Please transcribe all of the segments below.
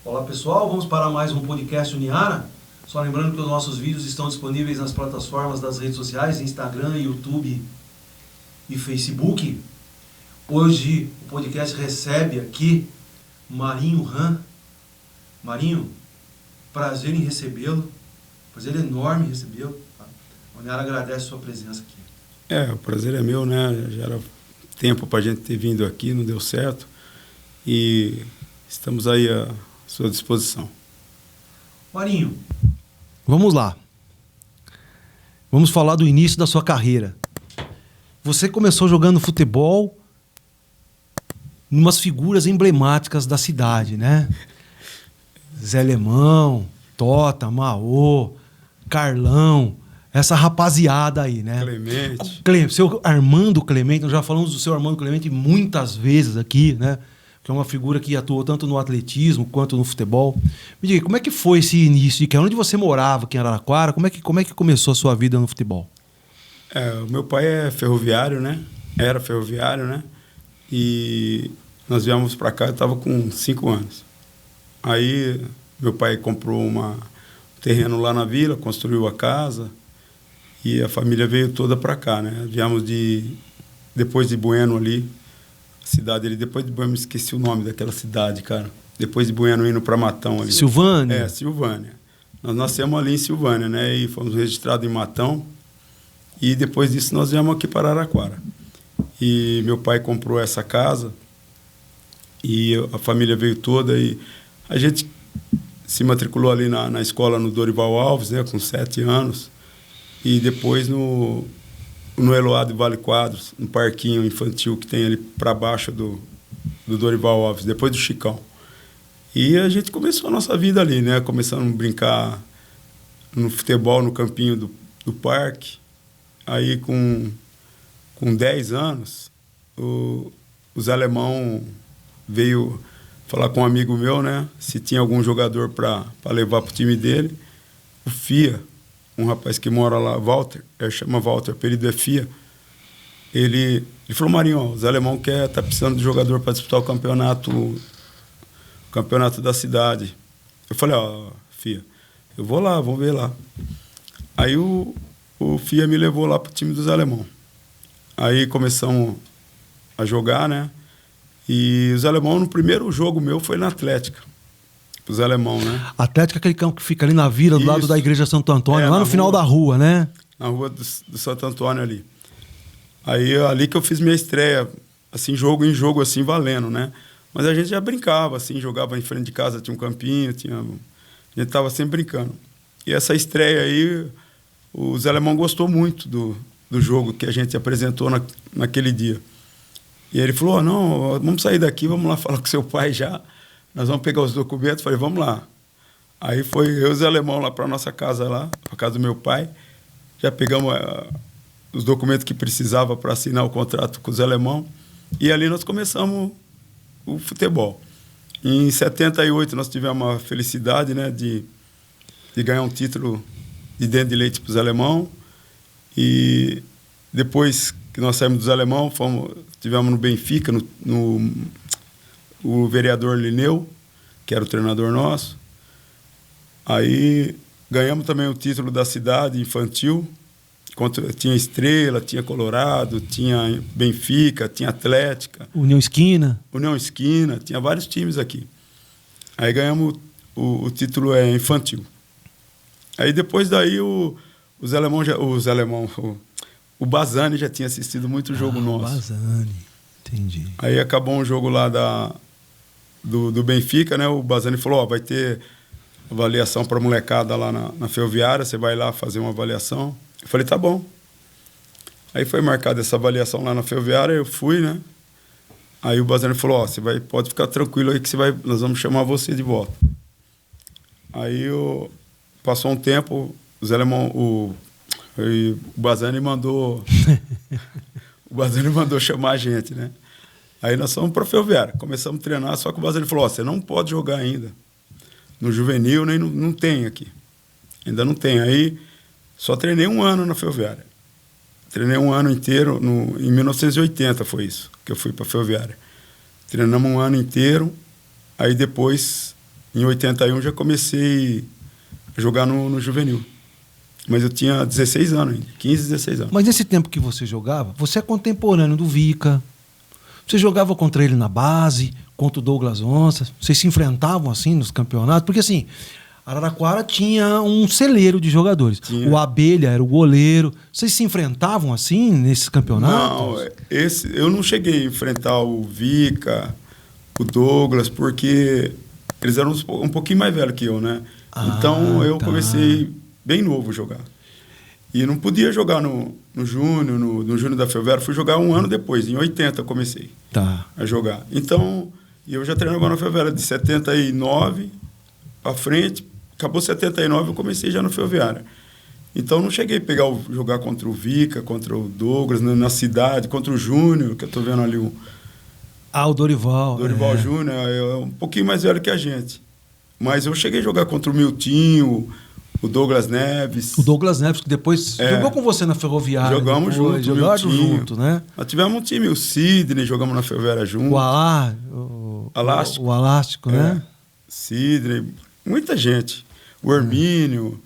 Olá pessoal, vamos para mais um podcast Uniara. Só lembrando que os nossos vídeos estão disponíveis nas plataformas das redes sociais, Instagram, YouTube e Facebook. Hoje o podcast recebe aqui Marinho Ran. Marinho, prazer em recebê-lo, prazer enorme em recebê-lo. A Uniara agradece a sua presença aqui. O prazer é meu, né? Já era tempo para a gente ter vindo aqui, não deu certo. E estamos aí à sua disposição. Marinho, vamos lá. Vamos falar do início da sua carreira. Você começou jogando futebol numas figuras emblemáticas da cidade, né? Zé Lemão, Tota, Maô, Carlão, essa rapaziada aí, né? Clemente. Seu Armando Clemente, nós já falamos do seu Armando Clemente muitas vezes aqui, né? Que é uma figura que atuou tanto no atletismo quanto no futebol. Me diga, como é que foi esse início? Onde você morava aqui em Araraquara? Como é que começou a sua vida no futebol? O meu pai é ferroviário, né? Era ferroviário, né? E nós viemos para cá, eu estava com 5 anos. Aí meu pai comprou um terreno lá na vila, construiu a casa e a família veio toda para cá, né? Viemos depois de Bueno ali, cidade ali, depois de Bueno, esqueci o nome daquela cidade, cara. Depois de Bueno indo para Matão ali. Silvânia? Silvânia. Nós nascemos ali em Silvânia, né? E fomos registrados em Matão. E depois disso nós viemos aqui para Araraquara. E meu pai comprou essa casa e a família veio toda e a gente se matriculou ali na escola no Dorival Alves, né? Com 7 anos. E depois no Eloá de Vale Quadros, um parquinho infantil que tem ali para baixo do Dorival Alves, depois do Chicão. E a gente começou a nossa vida ali, né? Começamos a brincar no futebol, no campinho do parque. Aí, com 10 anos, o Zé Alemão veio falar com um amigo meu, né? Se tinha algum jogador para levar para o time dele. O Fia, um rapaz que mora lá, Walter, chama Walter, o apelido é Fia. Ele falou, Marinho, o Zé Alemão tá precisando de jogador para disputar o campeonato da cidade. Eu falei, Fia, eu vou lá, vamos ver lá. Aí o Fia me levou lá para o time do Zé Alemão. Aí começamos a jogar, né? E o Zé Alemão, no primeiro jogo meu, foi na Atlética. O Zé Alemão, né? Atlética, aquele campo que fica ali na vila, do lado da igreja Santo Antônio, lá no final da rua, né? Na rua do Santo Antônio ali. Aí, ali que eu fiz minha estreia, assim, jogo em jogo, assim, valendo, né? Mas a gente já brincava, assim, jogava em frente de casa, tinha um campinho, a gente tava sempre brincando. E essa estreia aí, o Zé Alemão gostou muito do jogo que a gente apresentou naquele dia. E ele falou, não, vamos sair daqui, vamos lá falar com seu pai já. Nós vamos pegar os documentos. Falei, vamos lá. Aí foi eu e o Zé Alemão lá para nossa casa lá, para casa do meu pai. Já pegamos os documentos que precisava para assinar o contrato com o Zé Alemão. E ali nós começamos o futebol. Em 78 nós tivemos a felicidade, né, de ganhar um título de dentro de leite para o Zé Alemão. E depois que nós saímos do Zé Alemão, tivemos no Benfica, o vereador Lineu, que era o treinador nosso. Aí ganhamos também o título da cidade infantil. Tinha Estrela, tinha Colorado, tinha Benfica, tinha Atlética. União Esquina, tinha vários times aqui. Aí ganhamos o título infantil. Aí depois daí o Bazani já tinha assistido muito jogo nosso. Bazani, entendi. Aí acabou um jogo lá do Benfica, né? O Bazani falou, vai ter avaliação para molecada lá na Ferroviária, você vai lá fazer uma avaliação. Eu falei, tá bom. Aí foi marcada essa avaliação lá na Ferroviária, eu fui, né? Aí o Bazani falou, pode ficar tranquilo aí que nós vamos chamar você de volta. Aí passou um tempo, o Zé Alemão, o Bazani mandou o Bazani mandou chamar a gente, né? Aí nós fomos para a Ferroviária, começamos a treinar, só que o Bazani falou, você não pode jogar ainda no juvenil, nem não tem aqui. Ainda não tem. Aí só treinei 1 ano na Ferroviária. Treinei 1 ano inteiro, em 1980 foi isso, que eu fui para a Ferroviária. Treinamos 1 ano inteiro, aí depois em 81 já comecei a jogar no juvenil. Mas eu tinha 16 anos ainda, 15, 16 anos. Mas nesse tempo que você jogava, você é contemporâneo do Vica. Você jogava contra ele na base, contra o Douglas Onça. Vocês se enfrentavam assim nos campeonatos? Porque assim, Araraquara tinha um celeiro de jogadores. Tinha. O Abelha era o goleiro. Vocês se enfrentavam assim nesses campeonatos? Não, eu não cheguei a enfrentar o Vica, o Douglas, porque eles eram um pouquinho mais velhos que eu, né? Então eu comecei bem novo a jogar. E não podia jogar no Júnior, no Júnior da Ferroviária. Fui jogar um ano depois, em 80 eu comecei a jogar. Então, eu já treinava na Ferroviária de 79 para frente. Acabou 79, eu comecei já na Ferroviária. Então, não cheguei a jogar contra o Vica, contra o Douglas, na cidade, contra o Júnior, que eu estou vendo ali o Dorival. Dorival Júnior, é um pouquinho mais velho que a gente. Mas eu cheguei a jogar contra o Miltinho, o Douglas Neves. O Douglas Neves, que depois jogou com você na Ferroviária. Jogamos junto, né? Nós tivemos um time, o Sidney, jogamos na Ferroviária junto. O Alástico, né? Sidney, muita gente. O Hermínio,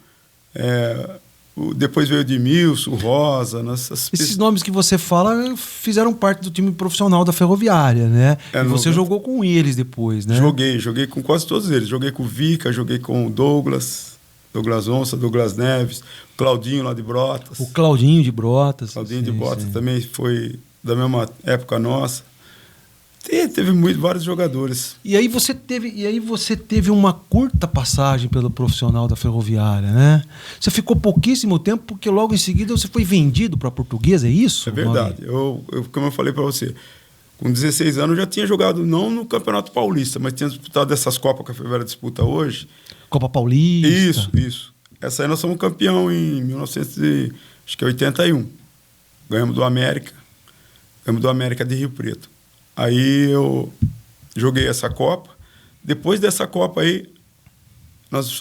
depois veio o Edmilson, o Rosa. Esses nomes que você fala fizeram parte do time profissional da Ferroviária, né? E você jogou com eles depois, né? Joguei com quase todos eles. Joguei com o Vica, joguei com o Douglas Onça, Douglas Neves, o Claudinho lá de Brotas. O Claudinho de Brotas. Claudinho de Brotas também foi da mesma época nossa. Teve vários jogadores. E aí você teve uma curta passagem pelo profissional da Ferroviária, né? Você ficou pouquíssimo tempo, porque logo em seguida você foi vendido para a Portuguesa, é isso? É verdade. Como eu falei para você, com 16 anos eu já tinha jogado, não no Campeonato Paulista, mas tinha disputado essas Copas que a Ferroviária disputa hoje. Copa Paulista. Isso. Essa aí nós somos campeão em 1981. Ganhamos do América de Rio Preto. Aí eu joguei essa Copa. Depois dessa Copa aí,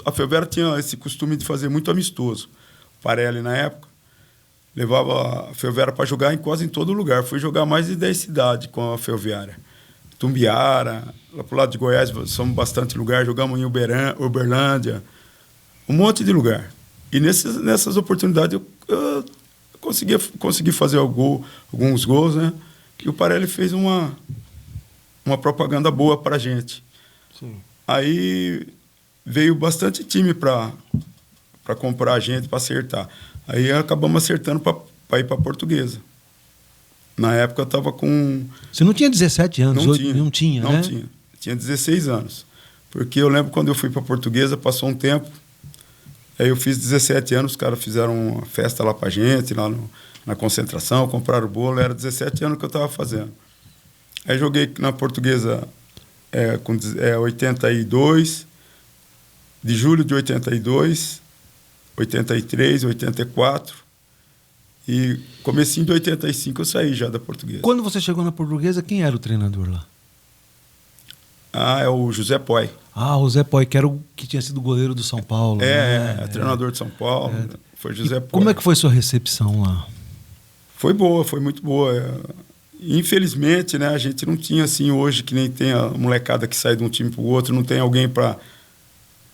a Ferroviária tinha esse costume de fazer muito amistoso. O Parelli, na época, levava a Ferroviária para jogar quase em todo lugar. Fui jogar mais de 10 cidades com a Ferroviária. Tumbiara, lá pro lado de Goiás, somos bastante lugar. Jogamos em Uberlândia, um monte de lugar. E nessas oportunidades eu consegui fazer alguns gols, né? E o Parelli fez uma propaganda boa para a gente. Sim. Aí veio bastante time para comprar a gente, para acertar. Aí acabamos acertando para ir para a Portuguesa. Na época eu estava com... Você não tinha 17 anos? Não tinha, né? Não tinha. Tinha 16 anos. Porque eu lembro quando eu fui para a Portuguesa, passou um tempo, aí eu fiz 17 anos, os caras fizeram uma festa lá para a gente, lá na concentração, compraram o bolo, era 17 anos que eu estava fazendo. Aí joguei na Portuguesa com 82, de julho de 82, 83, 84, e comecinho de 85 eu saí já da Portuguesa. Quando você chegou na Portuguesa, quem era o treinador lá? É o José Poi. O Zé Poi, que era que tinha sido goleiro do São Paulo. Treinador de São Paulo, foi José Poi. Como é que foi sua recepção lá? Foi boa, foi muito boa. Infelizmente, né, a gente não tinha assim hoje, que nem tem a molecada que sai de um time para o outro, não tem alguém para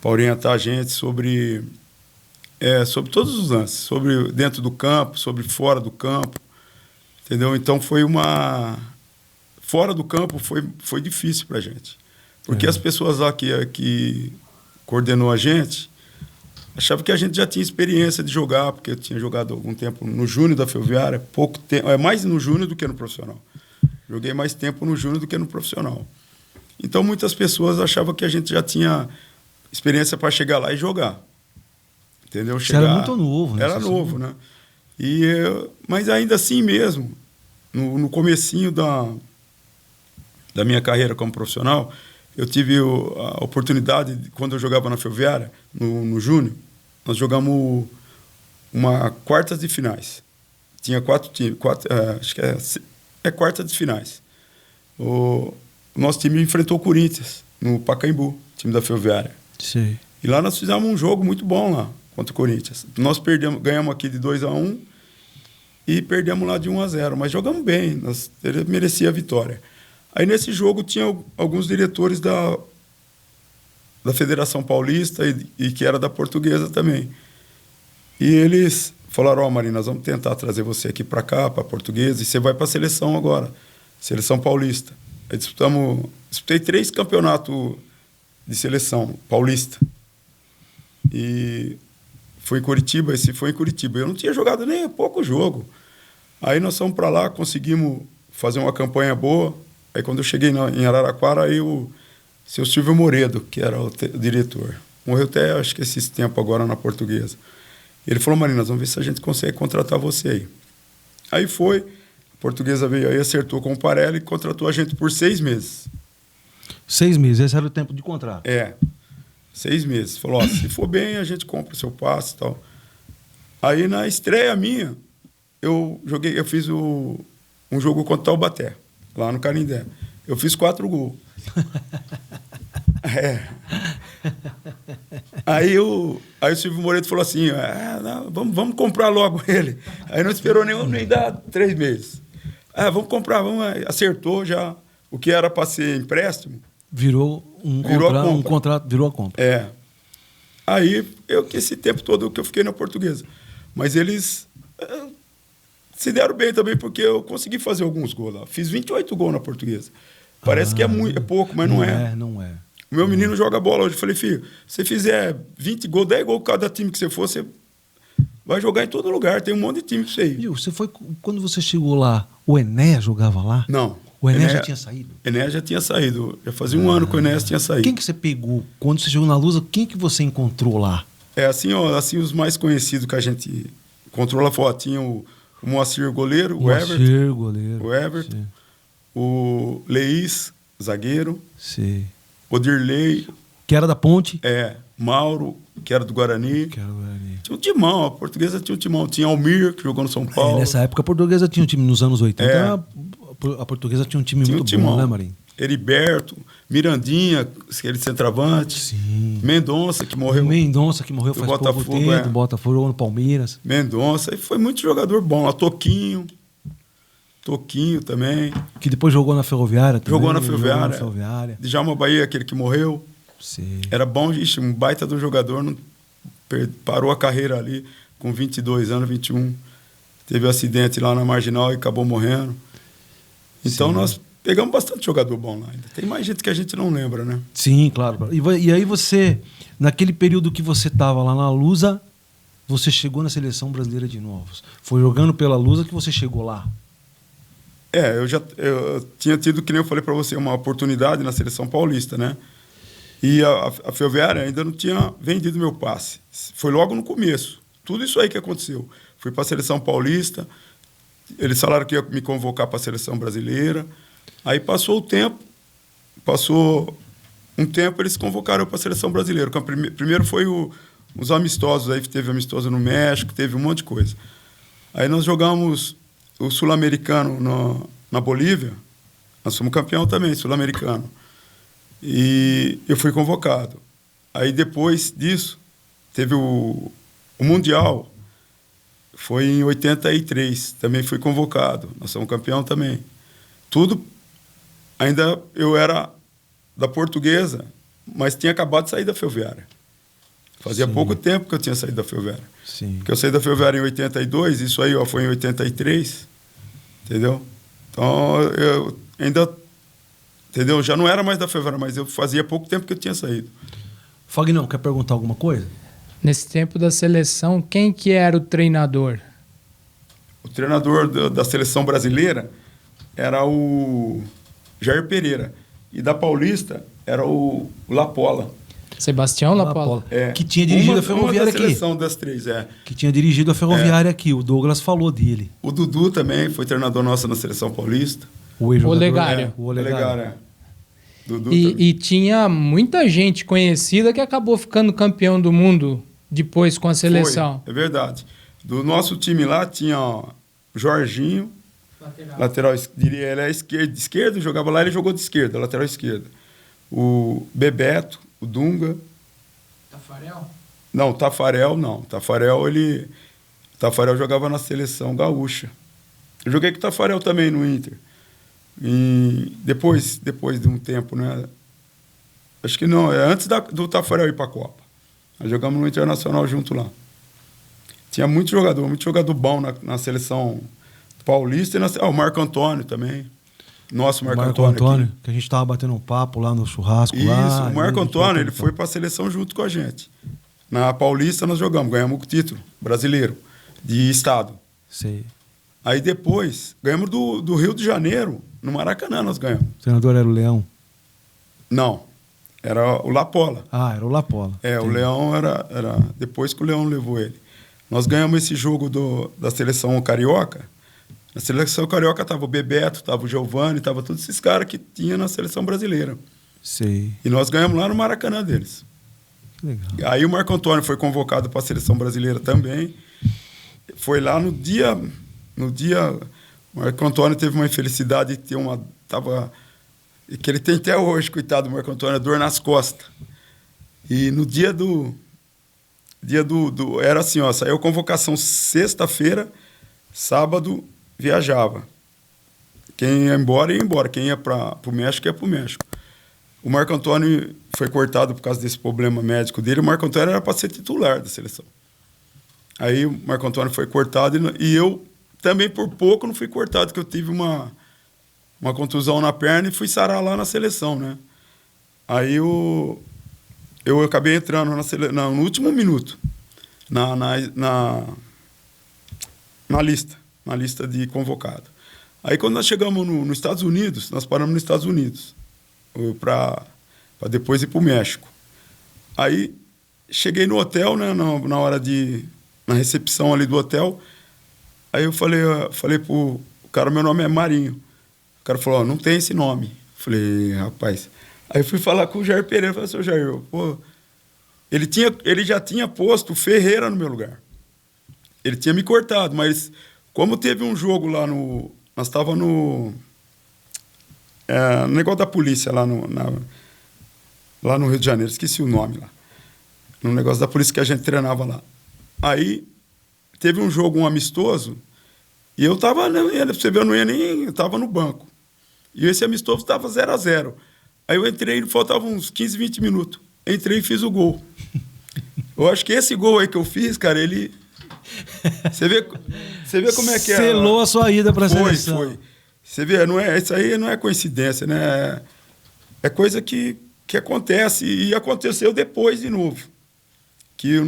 orientar a gente sobre todos os lances, sobre dentro do campo, sobre fora do campo, entendeu? Então fora do campo foi difícil para a gente, porque as pessoas lá que coordenou a gente achavam que a gente já tinha experiência de jogar, porque eu tinha jogado algum tempo no Júnior da Ferroviária, pouco tempo, mais no Júnior do que no profissional. Joguei mais tempo no Júnior do que no profissional. Então, muitas pessoas achavam que a gente já tinha experiência para chegar lá e jogar. Entendeu? Você era muito novo, né? Era novo, né? Mas ainda assim mesmo, no comecinho da minha carreira como profissional, eu tive a oportunidade, quando eu jogava na Ferroviária, no Júnior, nós jogamos uma quartas de finais. Tinha 4 times, acho que quartas de finais. O nosso time enfrentou o Corinthians, no Pacaembu, time da Ferroviária. Sim. E lá nós fizemos um jogo muito bom lá, contra o Corinthians. Nós ganhamos aqui de 2-1 e perdemos lá de 1-0, mas jogamos bem, ele merecia a vitória. Aí nesse jogo tinha alguns diretores da Federação Paulista e que era da Portuguesa também. E eles falaram, ó, Marinho, nós vamos tentar trazer você aqui para cá, para a Portuguesa, e você vai para a seleção agora, Seleção Paulista. Aí disputei 3 campeonatos de seleção paulista. E foi em Curitiba, esse foi em Curitiba. Eu não tinha jogado nem pouco jogo. Aí nós fomos para lá, conseguimos fazer uma campanha boa. Aí quando eu cheguei em Araraquara, aí o seu Silvio Moredo, que era o diretor, morreu até, acho que esses tempos agora na Portuguesa. Ele falou, Marinho, nós vamos ver se a gente consegue contratar você aí. Aí foi, a Portuguesa veio aí, acertou com o Parelli e contratou a gente por 6 meses. 6 meses, esse era o tempo de contrato. 6 meses. Falou, ó, se for bem, a gente compra o seu passe e tal. Aí na estreia minha, eu fiz um jogo contra o Taubaté, lá no Canindé. Eu fiz 4 gols. Aí o Silvio Moreto falou assim, não, vamos comprar logo ele. Aí não esperou nem dar 3 meses. Vamos comprar, acertou já. O que era para ser empréstimo. Virou um contrato, virou a compra. Aí, esse tempo todo que eu fiquei na Portuguesa. Mas eles se deram bem também, porque eu consegui fazer alguns gols lá. Fiz 28 gols na Portuguesa. Parece que é pouco, mas não é. Não é. O meu menino joga bola hoje. Eu falei, filho, se você fizer 20 gols, 10 gols cada time que você for, você vai jogar em todo lugar. Tem um monte de time pra você ir. Viu, quando você chegou lá, o Enéas jogava lá? Não. O Enéas já tinha saído? Enéas já tinha saído. Já fazia 1 ano que o Enéas tinha saído. Quem que você pegou? Quando você chegou na Lusa, quem que você encontrou lá? Assim os mais conhecidos que a gente encontrou lá fora. Tinha o Moacir, goleiro, o Everton. Goleiro. O Everton. Sim. O Leís, zagueiro. Sim. O Dirley. Que era da Ponte? Mauro, que era do Guarani. Tinha um timão, a Portuguesa tinha um timão. Tinha Almir, que jogou no São Paulo. Nessa época a Portuguesa tinha um time, nos anos 80, a Portuguesa tinha um time muito bom, né, Marinho? Heriberto, Mirandinha, aquele centroavante. Sim. Mendonça, que morreu. Faz pouco tempo, do Botafogo, jogou no Palmeiras. Mendonça, e foi muito jogador bom. A Toquinho também. Que depois jogou na Ferroviária também. Jogou na Ferroviária. Djalma Bahia, aquele que morreu. Sim. Era bom, um baita do jogador. Parou a carreira ali com 22 anos, 21. Teve um acidente lá na Marginal e acabou morrendo. Então nós pegamos bastante jogador bom lá ainda. Tem mais gente que a gente não lembra, né? Sim, claro. E aí você, naquele período que você estava lá na Lusa, você chegou na Seleção Brasileira de novo. Foi jogando pela Lusa que você chegou lá. Eu tinha tido, que nem eu falei para você, uma oportunidade na Seleção Paulista, né? E a Ferroviária ainda não tinha vendido meu passe. Foi logo no começo. Tudo isso aí que aconteceu. Fui para a Seleção Paulista, eles falaram que ia me convocar para a Seleção Brasileira. Aí passou um tempo, eles convocaram para a Seleção Brasileira. Primeiro foi os amistosos, aí teve amistoso no México, teve um monte de coisa. Aí nós jogamos o Sul-Americano na Bolívia. Nós fomos campeão também, Sul-Americano. E eu fui convocado. Aí depois disso, teve o Mundial. Foi em 83, também fui convocado. Nós somos campeão também. Tudo, ainda eu era da Portuguesa, mas tinha acabado de sair da Ferroviária. Fazia pouco tempo que eu tinha saído da Ferroviária. Sim. Porque eu saí da Ferroviária em 82, isso aí foi em 83, entendeu? Então, eu ainda, entendeu? Já não era mais da Ferroviária, mas eu fazia pouco tempo que eu tinha saído. Fagnão, quer perguntar alguma coisa? Nesse tempo da seleção, quem que era o treinador? O treinador da seleção brasileira era o Jair Pereira. E da Paulista era o Lapola. Sebastião Lapola. Que tinha dirigido a Ferroviária aqui. Uma da seleção das 3, Que tinha dirigido a Ferroviária aqui. O Douglas falou dele. O Dudu também foi treinador nosso na seleção paulista. O Olegário. O Olegário. Dudu e tinha muita gente conhecida que acabou ficando campeão do mundo depois com a seleção. É verdade. Do nosso time lá tinha o Jorginho, lateral, diria ele é esquerdo, jogava lá, ele jogou de esquerda, lateral esquerda. O Bebeto, o Dunga. Tafarel? Não, Tafarel jogava na seleção gaúcha. Eu joguei com o Tafarel também no Inter. E depois de um tempo, né? Acho que não, é antes do Tafarel ir para a Copa. Nós jogamos no Internacional junto lá. Tinha muito jogador bom na seleção paulista. O Marco Antônio também. Nosso Marco Antônio que a gente estava batendo um papo lá no churrasco. Isso, lá, o Marco Antônio, ele foi para a seleção junto com a gente. Na Paulista nós jogamos, ganhamos o título brasileiro de estado. Sei. Aí depois, ganhamos do Rio de Janeiro, no Maracanã nós ganhamos. O treinador era o Leão? Não, era o Lapola. Ah, era o Lapola. O Leão era depois que o Leão levou ele. Nós ganhamos esse jogo da seleção carioca. Na seleção carioca estava o Bebeto, estava o Giovani, estava todos esses caras que tinha na seleção brasileira. Sei. E nós ganhamos lá no Maracanã deles. Legal. Aí o Marco Antônio foi convocado para a seleção brasileira também. Foi lá no dia... O Marco Antônio teve uma infelicidade de ter que ele tem até hoje, coitado do Marco Antônio, dor nas costas. E no dia era assim, ó, saiu convocação sexta-feira, sábado viajava. Quem ia embora, ia embora. Quem ia para o México, ia para o México. O Marco Antônio foi cortado por causa desse problema médico dele. O Marco Antônio era para ser titular da seleção. Aí o Marco Antônio foi cortado e eu também por pouco não fui cortado, porque eu tive uma contusão na perna e fui sarar lá na seleção, né? Aí eu acabei entrando no último minuto na lista de convocado. Aí quando nós chegamos nos Estados Unidos, nós paramos nos Estados Unidos para depois ir para o México. Aí cheguei no hotel, né, na hora na recepção ali do hotel. Aí eu falei pro cara, meu nome é Marinho. O cara falou, não tem esse nome. Falei, rapaz. Aí eu fui falar com o Jair Pereira, falei, seu Jair, pô, ele já tinha posto o Ferreira no meu lugar. Ele tinha me cortado, mas como teve um jogo lá nós estávamos no negócio da polícia lá no Rio de Janeiro, esqueci o nome lá. No negócio da polícia que a gente treinava lá. Aí teve um jogo, um amistoso, e eu tava, você vê, eu não ia nem, eu tava no banco. E esse amistoso estava 0-0. Aí eu entrei, faltava uns 15, 20 minutos. Entrei e fiz o gol. Eu acho que esse gol aí que eu fiz, cara, ele... Você vê como é que é. Selou a sua ida para a seleção. Foi. Você vê, isso aí não é coincidência, né? É coisa que acontece e aconteceu depois de novo. Que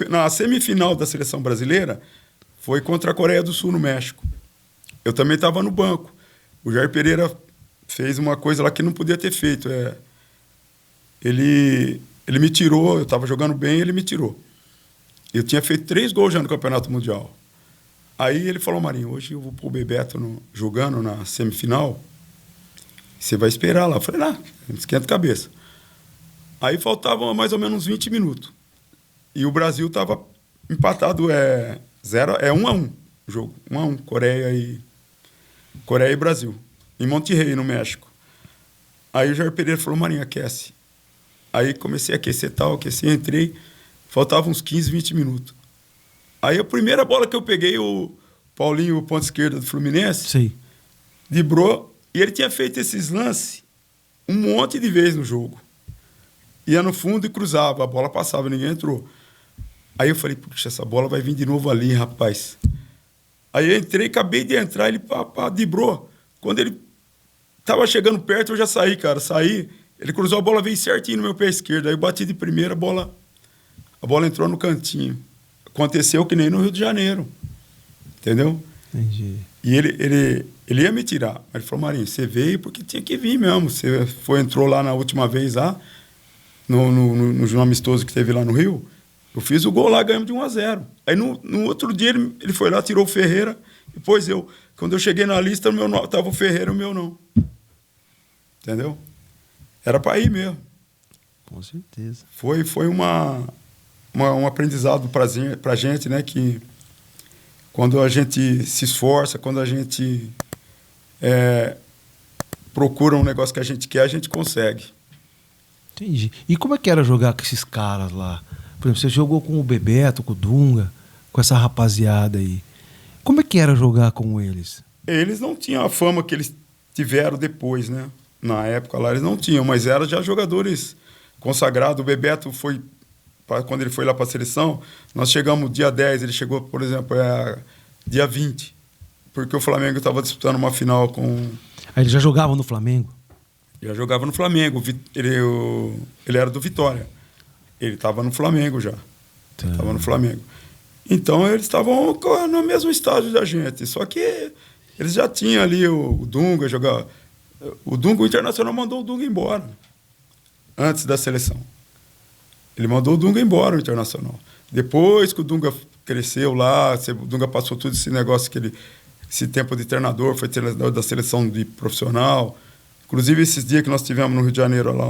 na semifinal da seleção brasileira foi contra a Coreia do Sul, no México. Eu também estava no banco. O Jair Pereira fez uma coisa lá que não podia ter feito. Ele me tirou, eu estava jogando bem, ele me tirou. Eu tinha feito 3 gols já no Campeonato Mundial. Aí ele falou, Marinho, hoje eu vou pôr o Bebeto jogando na semifinal, você vai esperar lá. Eu falei, não, esquenta a cabeça. Aí faltavam mais ou menos 20 minutos. E o Brasil estava empatado, 1-1 o jogo. 1-1, Coreia e Brasil. Em Monterrey, no México. Aí o Jair Pereira falou, Marinho, aquece. Aí comecei a aquecer, entrei. Faltavam uns 15, 20 minutos. Aí a primeira bola que eu peguei, o Paulinho, o ponto esquerdo do Fluminense, sim, driblou. E ele tinha feito esses lances um monte de vezes no jogo. Ia no fundo e cruzava, a bola passava, ninguém entrou. Aí eu falei, puxa, essa bola vai vir de novo ali, rapaz. Aí eu entrei, acabei de entrar, ele driblou. Quando ele tava chegando perto, eu já saí, cara. Saí, ele cruzou a bola, veio certinho no meu pé esquerdo. Aí eu bati de primeira, a bola entrou no cantinho. Aconteceu que nem no Rio de Janeiro. Entendeu? Entendi. E ele ia me tirar. Mas ele falou, Marinho, você veio porque tinha que vir mesmo. Você entrou lá na última vez lá, no amistoso que teve lá no Rio. Eu fiz o gol lá, ganhamos de 1-0. Aí no outro dia ele foi lá, tirou o Ferreira. Depois quando eu cheguei na lista, o meu nome estava o Ferreira e o meu não. Entendeu? Era para ir mesmo. Com certeza. Foi um aprendizado pra gente, né? Que quando a gente se esforça, quando a gente procura um negócio que a gente quer, a gente consegue. Entendi. E como é que era jogar com esses caras lá? Por exemplo, você jogou com o Bebeto, com o Dunga, com essa rapaziada aí. Como é que era jogar com eles? Eles não tinham a fama que eles tiveram depois, né? Na época lá eles não tinham, mas eram já jogadores consagrado. O Bebeto foi, quando ele foi lá para a seleção, nós chegamos dia 10, ele chegou, por exemplo, dia 20, porque o Flamengo estava disputando uma final com... Aí ele já jogava no Flamengo? Já jogava no Flamengo. Ele era do Vitória. Ele estava no Flamengo já. Estava no Flamengo. Então, eles estavam no mesmo estágio da gente. Só que eles já tinham ali o Dunga jogar. O Internacional mandou o Dunga embora antes da seleção. Ele mandou o Dunga embora, o Internacional. Depois que o Dunga cresceu lá, o Dunga passou todo esse negócio, esse tempo de treinador, foi treinador da seleção de profissional. Inclusive, esses dias que nós tivemos no Rio de Janeiro lá,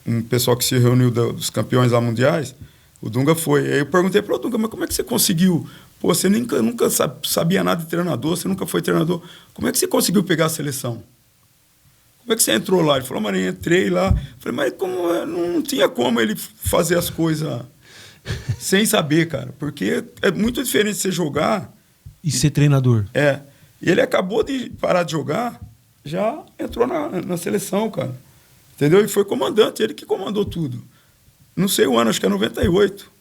um pessoal que se reuniu dos campeões lá mundiais, o Dunga foi. Aí eu perguntei para o Dunga, mas como é que você conseguiu? Pô, você nunca sabia nada de treinador, você nunca foi treinador. Como é que você conseguiu pegar a seleção? Como é que você entrou lá? Ele falou, mas eu entrei lá. Eu falei, mas não tinha como ele fazer as coisas sem saber, cara. Porque é muito diferente você jogar... E ser treinador. E ele acabou de parar de jogar, já entrou na seleção, cara. Entendeu? E foi comandante, ele que comandou tudo. Não sei o ano, acho que é 98.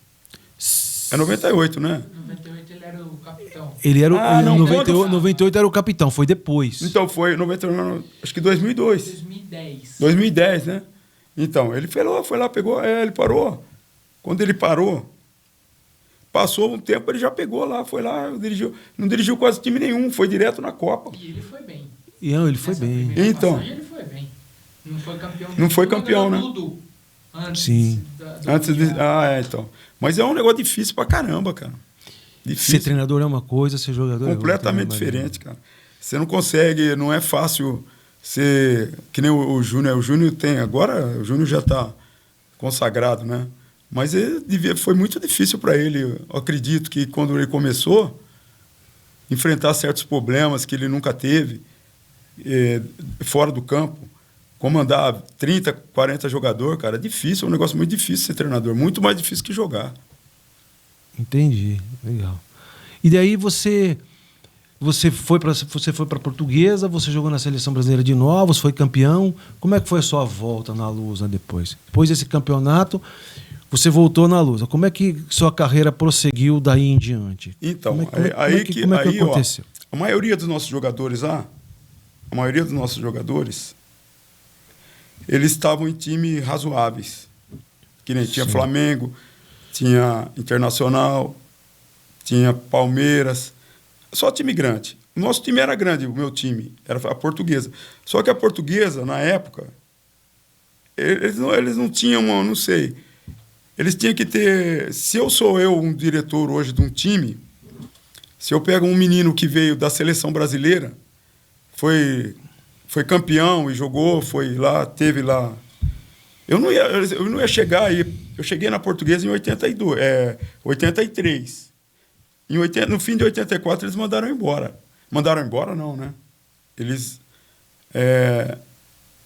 É 98, né? 98 ele era o capitão. Ele era 98 era o capitão, foi depois. Então foi 99, acho que 2002. 2010, né? Então, ele foi lá, pegou, ele parou. Quando ele parou, passou um tempo, ele já pegou lá, foi lá, não dirigiu quase time nenhum, foi direto na Copa. E ele foi bem. Ele foi bem. Então, ele foi bem. Não foi campeão. Não foi campeão, né? Tudo. Sim. Então. Mas é um negócio difícil pra caramba, cara. Difícil. Ser treinador é uma coisa, ser jogador completamente diferente, cara. Você não consegue, não é fácil ser... Que nem o Júnior. O Júnior tem... Agora, o Júnior já tá consagrado, né? Mas foi muito difícil para ele. Eu acredito que quando ele começou, enfrentar certos problemas que ele nunca teve, fora do campo, comandar 30, 40 jogadores, cara, é difícil, é um negócio muito difícil ser treinador, muito mais difícil que jogar. Entendi, legal. E daí você foi para Portuguesa, você jogou na Seleção Brasileira de Novos, foi campeão. Como é que foi a sua volta na Lusa depois? Depois desse campeonato, você voltou na Lusa. Como é que sua carreira prosseguiu daí em diante? Então, como é que aconteceu? Ó, a maioria dos nossos jogadores eles estavam em times razoáveis. Que nem tinha Flamengo, tinha Internacional, tinha Palmeiras. Só time grande. O nosso time era grande, o meu time. Era a Portuguesa. Só que a Portuguesa, na época, eles não tinham, não sei. Eles tinham que ter... Se eu sou um diretor hoje de um time, se eu pego um menino que veio da seleção brasileira, foi campeão e jogou, foi lá, teve lá... Eu não ia chegar aí. Eu cheguei na Portuguesa em 83. No fim de 84, eles mandaram embora. Mandaram embora, não, né? Eles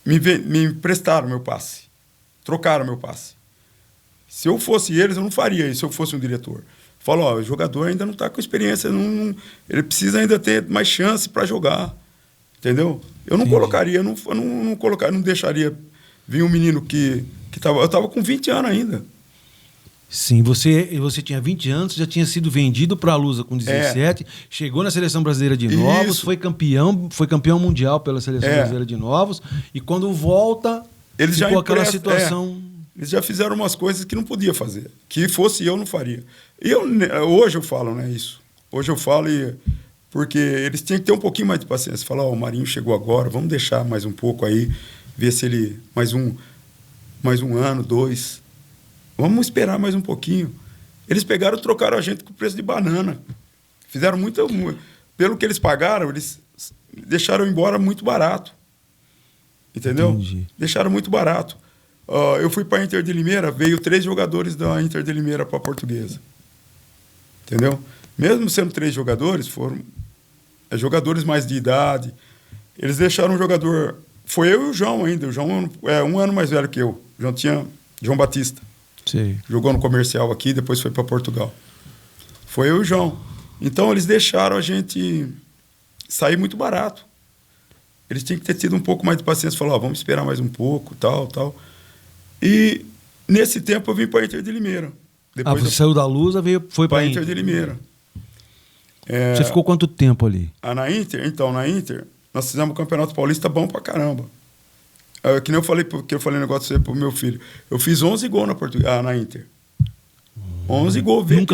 me emprestaram meu passe. Trocaram meu passe. Se eu fosse eles, eu não faria isso, se eu fosse um diretor. Falou, o jogador ainda não está com experiência, ele precisa ainda ter mais chance para jogar. Entendeu? Eu não colocaria, não deixaria vir um menino que eu estava com 20 anos ainda. Sim, você tinha 20 anos, já tinha sido vendido para a Lusa com 17, chegou na Seleção Brasileira de Novos, foi campeão mundial pela Seleção Brasileira de Novos, e quando volta, ficou aquela situação... Eles já fizeram umas coisas que não podia fazer. Que fosse eu, não faria. Hoje eu falo, né, isso. Hoje eu falo porque eles tinham que ter um pouquinho mais de paciência. Falar, o Marinho chegou agora, vamos deixar mais um pouco aí, ver se ele... Mais um ano, 2... Vamos esperar mais um pouquinho. Eles pegaram e trocaram a gente com o preço de banana. Fizeram muito... Pelo que eles pagaram, eles deixaram embora muito barato. Entendeu? Entendi. Deixaram muito barato. Eu fui para a Inter de Limeira, veio 3 jogadores da Inter de Limeira para a Portuguesa. Entendeu? Mesmo sendo 3 jogadores, foram jogadores mais de idade. Eles deixaram um jogador... Foi eu e o João ainda. O João é um ano mais velho que eu. João Batista. Sim. Jogou no Comercial aqui, depois foi para Portugal. Foi eu e o João. Então, eles deixaram a gente sair muito barato. Eles tinham que ter tido um pouco mais de paciência. Falaram, vamos esperar mais um pouco, tal. E nesse tempo eu vim para Inter de Limeira. Depois você saiu da Lusa, foi para Inter de Limeira. Você ficou quanto tempo ali? Na Inter, nós fizemos um Campeonato Paulista bom pra caramba. Que nem eu falei, porque eu falei um negócio pro meu filho. Eu fiz 11 gols na Inter. 11 gols. Em um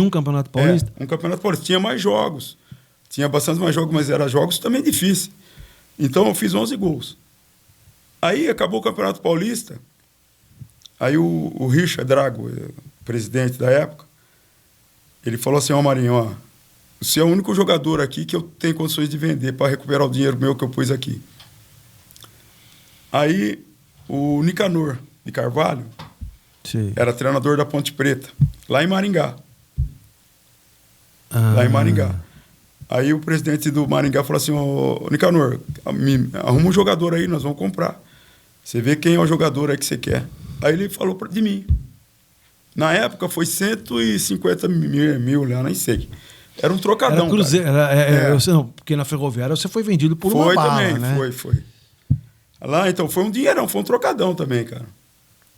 Campeonato Paulista? Um Campeonato Paulista. Tinha mais jogos. Tinha bastante mais jogos, mas eram jogos também difíceis. Então eu fiz 11 gols. Aí acabou o Campeonato Paulista. Aí o Richard Drago, presidente da época, ele falou assim: Marinho, você é o único jogador aqui que eu tenho condições de vender para recuperar o dinheiro meu que eu pus aqui. Aí o Nicanor de Carvalho era treinador da Ponte Preta, lá em Maringá. Lá em Maringá. Aí o presidente do Maringá falou assim: Nicanor, arruma um jogador aí, nós vamos comprar. Você vê quem é o jogador aí que você quer. Aí ele falou de mim. Na época foi 150 mil, eu nem sei. Era um trocadão. Era cruzeiro, porque na Ferroviária você foi vendido por uma bala, também, né? Foi. Lá, então, foi um dinheirão, foi um trocadão também, cara.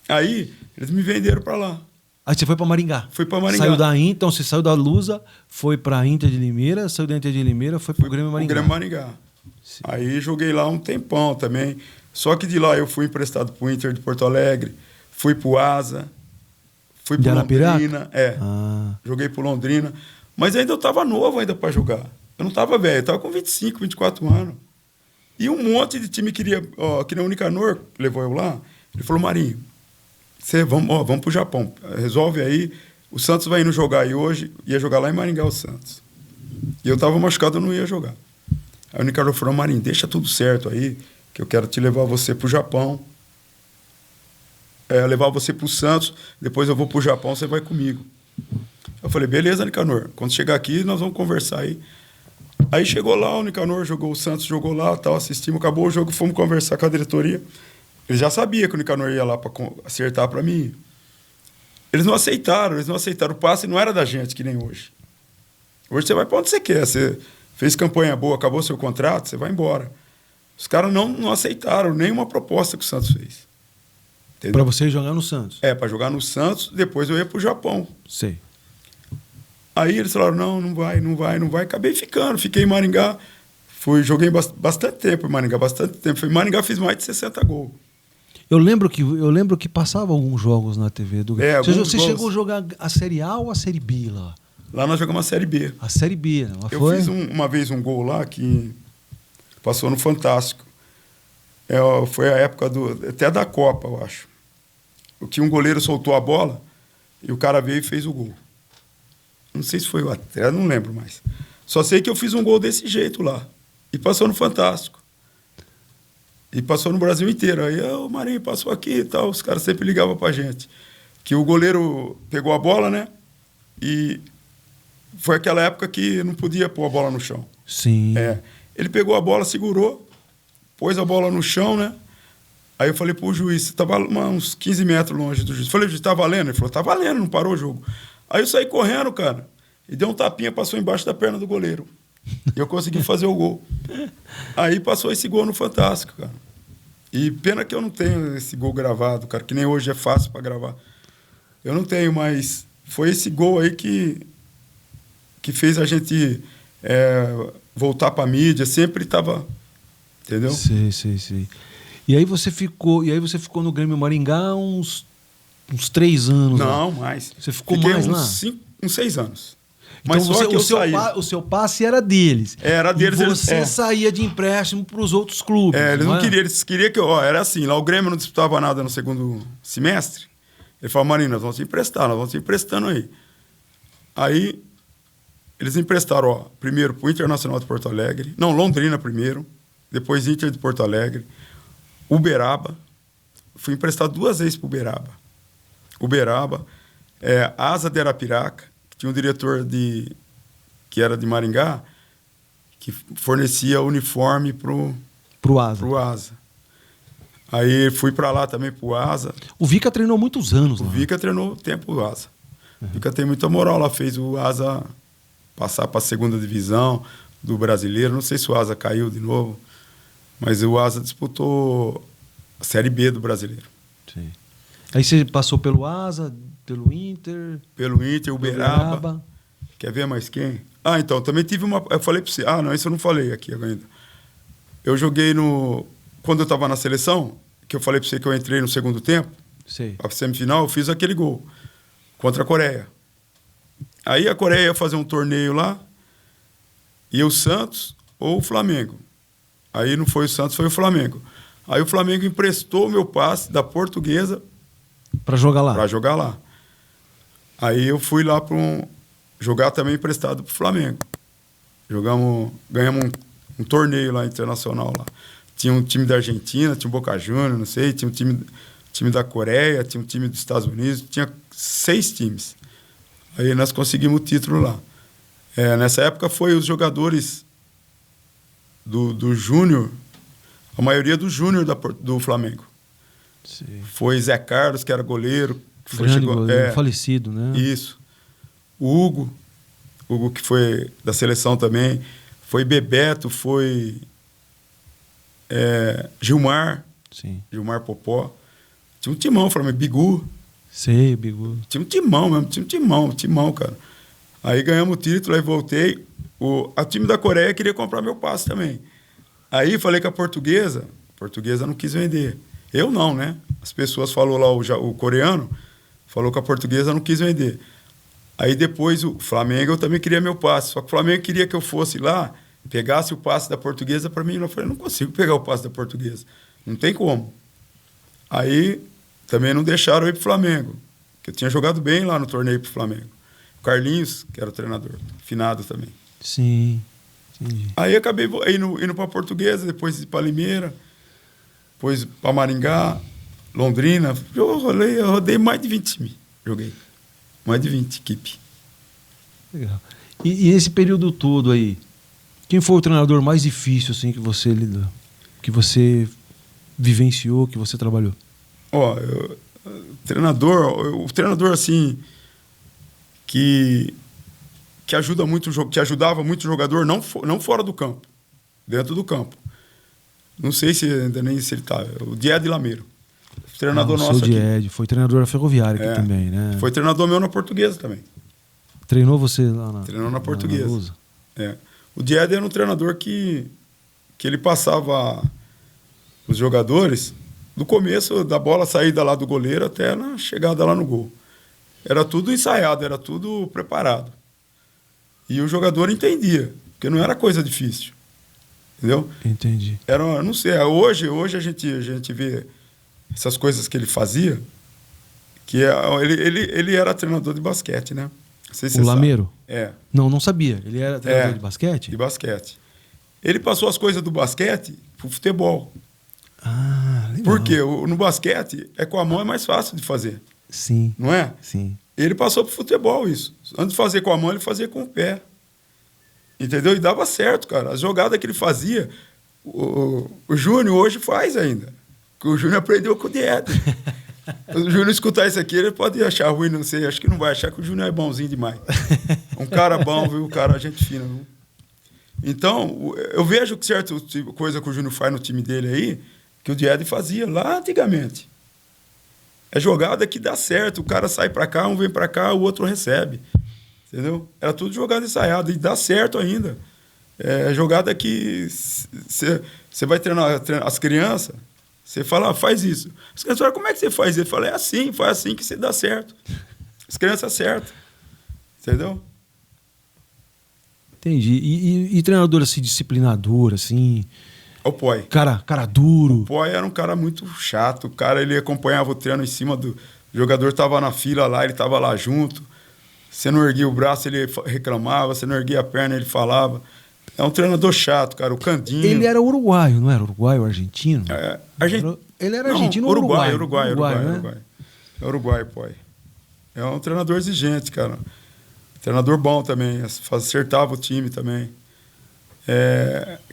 Aí, eles me venderam pra lá. Aí você foi pra Maringá? Fui pra Maringá. Saiu da Inter, então você saiu da Lusa, foi pra Inter de Limeira, saiu da Inter de Limeira, foi pro Grêmio Maringá. Grêmio Maringá. Sim. Aí joguei lá um tempão também. Só que de lá eu fui emprestado pro Inter de Porto Alegre, fui pro Asa, fui pro Londrina. Joguei pro Londrina. Mas ainda eu tava novo ainda pra jogar. Eu não tava velho, eu tava com 25, 24 anos. E um monte de time queria, que nem o Nicanor levou eu lá, ele falou: Marinho, vamos pro Japão, resolve aí, o Santos vai indo jogar aí hoje, ia jogar lá em Maringá o Santos. E eu tava machucado, eu não ia jogar. Aí o Nicanor falou: Marinho, deixa tudo certo aí, que eu quero te levar você pro Japão, levar você pro Santos, depois eu vou pro Japão, você vai comigo. Eu falei: beleza, Nicanor, quando chegar aqui nós vamos conversar aí. Aí chegou lá, o Nicanor jogou, o Santos jogou lá, tal, assistimos, acabou o jogo, fomos conversar com a diretoria. Eles já sabiam que o Nicanor ia lá para acertar para mim. Eles não aceitaram, o passe não era da gente, que nem hoje. Hoje você vai para onde você quer, você fez campanha boa, acabou seu contrato, você vai embora. Os caras não aceitaram nenhuma proposta que o Santos fez. Para você jogar no Santos? Para jogar no Santos, depois eu ia pro Japão. Sei. Aí eles falaram: não vai. Acabei ficando, fiquei em Maringá. Joguei bastante tempo em Maringá, Em Maringá fiz mais de 60 gols. Eu lembro que passava alguns jogos na TV do Grêmio. Você chegou a jogar a Série A ou a Série B lá? Lá nós jogamos a Série B. A Série B, né? Eu fiz uma vez um gol lá que passou no Fantástico. Foi a época até da Copa, eu acho. O que um goleiro soltou a bola e o cara veio e fez o gol. Não sei se foi o até, não lembro mais. Só sei que eu fiz um gol desse jeito lá. E passou no Fantástico. E passou no Brasil inteiro. Aí o Marinho passou aqui e tal. Os caras sempre ligavam pra gente. Que o goleiro pegou a bola, né? E foi aquela época que não podia pôr a bola no chão. Sim. Ele pegou a bola, segurou, pôs a bola no chão, né? Aí eu falei pro juiz, você tava uns 15 metros longe do juiz. Falei: juiz, tá valendo? Ele falou: tá valendo, não parou o jogo. Aí eu saí correndo, cara, e deu um tapinha, passou embaixo da perna do goleiro. E eu consegui fazer o gol. Aí passou esse gol no Fantástico, cara. E pena que eu não tenho esse gol gravado, cara, que nem hoje é fácil para gravar. Eu não tenho, mas foi esse gol aí que fez a gente voltar pra mídia, sempre tava, entendeu? Sei. E aí você ficou no Grêmio Maringá uns 3 anos. Não, lá. mais. Você ficou Fiquei mais lá? Uns 6 anos. Então Mas só que o seu passe era deles. Era deles. E você saía de empréstimo para os outros clubes. Eles não queriam, eles queriam que era assim, lá o Grêmio não disputava nada no segundo semestre. Ele falou: Marinho, nós vamos te emprestar, nós vamos te emprestando aí. Aí eles emprestaram, primeiro para o Internacional de Porto Alegre, Londrina primeiro, depois Inter de Porto Alegre, Uberaba. Fui emprestado 2 vezes para Uberaba, Asa de Arapiraca, que tinha um diretor que era de Maringá, que fornecia uniforme pro Asa. Aí fui para lá também pro Asa. O Vica treinou muitos anos lá. O Vica treinou tempo o Asa. O Vica tem muita moral lá, fez o Asa passar para a 2ª divisão do Brasileiro. Não sei se o Asa caiu de novo, mas o Asa disputou a Série B do Brasileiro. Sim. Aí você passou pelo Asa, pelo Inter... Pelo Inter, Uberaba. Quer ver mais quem? Ah, então, também tive uma... Eu falei pra você... Ah, não, isso eu não falei aqui ainda. Eu joguei no... Quando eu estava na seleção, que eu falei pra você que eu entrei no segundo tempo, Sei. a semifinal, eu fiz aquele gol contra a Coreia. Aí a Coreia ia fazer um torneio lá, ia o Santos ou o Flamengo. Aí não foi o Santos, foi o Flamengo. Aí o Flamengo emprestou o meu passe da Portuguesa Para jogar lá? para jogar lá. Aí eu fui lá para jogar também emprestado para o Flamengo. Ganhamos um torneio lá internacional lá. Tinha um time da Argentina, tinha um Boca Juniors, não sei, tinha um time da Coreia, tinha um time dos Estados Unidos, tinha 6 times. Aí nós conseguimos o título lá. Nessa época foi os jogadores do Júnior, a maioria do Júnior do Flamengo. Sim. Foi Zé Carlos, que era goleiro. Grande goleiro, falecido, né? Isso. O Hugo, que foi da seleção também. Foi Bebeto, foi Gilmar. Sim. Gilmar Popó. Tinha um timão, Flamengo, Bigu. Sei, Bigu. Tinha um timão mesmo, timão, cara. Aí ganhamos o título, aí voltei. A time da Coreia queria comprar meu passe também. Aí falei com a portuguesa não quis vender. Eu não, né? As pessoas falou lá, o coreano, falou que a portuguesa não quis vender. Aí depois o Flamengo, eu também queria meu passe. Só que o Flamengo queria que eu fosse lá, pegasse o passe da portuguesa para mim. Eu falei, não consigo pegar o passe da portuguesa. Não tem como. Aí também não deixaram eu ir pro Flamengo, que eu tinha jogado bem lá no torneio pro Flamengo. O Carlinhos, que era o treinador, finado também. Sim, entendi. Aí acabei indo para Portuguesa, depois para Limeira, depois para Maringá, Londrina. Eu rodei mais de 20 times. Joguei. Mais de 20 equipe. Legal. E esse período todo aí, quem foi o treinador mais difícil assim que você lidou? Que você vivenciou, que você trabalhou? O treinador assim que ajuda muito que ajudava muito o jogador, não fora do campo, dentro do campo. Não sei se ainda nem se ele tá. O Died Lameiro. Treinador nosso aqui. Died, foi treinador da Ferroviária aqui também, né? Foi treinador meu na Portuguesa também. Treinou você lá na... Treinou na Portuguesa. Na O Died era um treinador que ele passava os jogadores do começo da bola saída lá do goleiro até na chegada lá no gol. Era tudo ensaiado, era tudo preparado. E o jogador entendia, porque não era coisa difícil. Entendeu? Entendi. Não sei, hoje a gente vê essas coisas que ele fazia, que ele era treinador de basquete, né? Não sei se o Lameiro? É. Não sabia. Ele era treinador de basquete? De basquete. Ele passou as coisas do basquete pro futebol. Ah, legal. Porque no basquete, com a mão é mais fácil de fazer. Sim. Não é? Sim. Ele passou pro futebol isso. Antes de fazer com a mão, ele fazia com o pé. Entendeu? E dava certo, cara. As jogadas que ele fazia, o Júnior hoje faz ainda. Porque o Júnior aprendeu com o Died. O Júnior escutar isso aqui, ele pode achar ruim, não sei. Acho que não vai achar que o Júnior é bonzinho demais. Um cara bom, viu? Um cara, gente fina, viu? Então, eu vejo que certa coisa que o Júnior faz no time dele aí, que o Died fazia lá antigamente. É jogada que dá certo. O cara sai pra cá, um vem pra cá, o outro recebe. Entendeu? Era tudo jogada ensaiada e dá certo ainda. É jogada que você vai treinar as crianças, você fala, faz isso. As crianças falam, como é que você faz? Ele fala, faz assim que você dá certo. As crianças acertam. Entendeu? Entendi. E treinador assim, disciplinador, assim... O Poi. Cara duro. O Poi era um cara muito chato. O cara, ele acompanhava o treino em cima do... O jogador estava na fila lá, ele estava lá junto. Você não erguia o braço, ele reclamava. Você não erguia a perna, ele falava. É um treinador chato, cara. O Candinho. Ele era uruguaio, não era uruguaio, argentino? Ele era argentino ou uruguaio? Uruguai. Né? É uruguaio, Poi. É um treinador exigente, cara. Treinador bom também. Acertava o time também.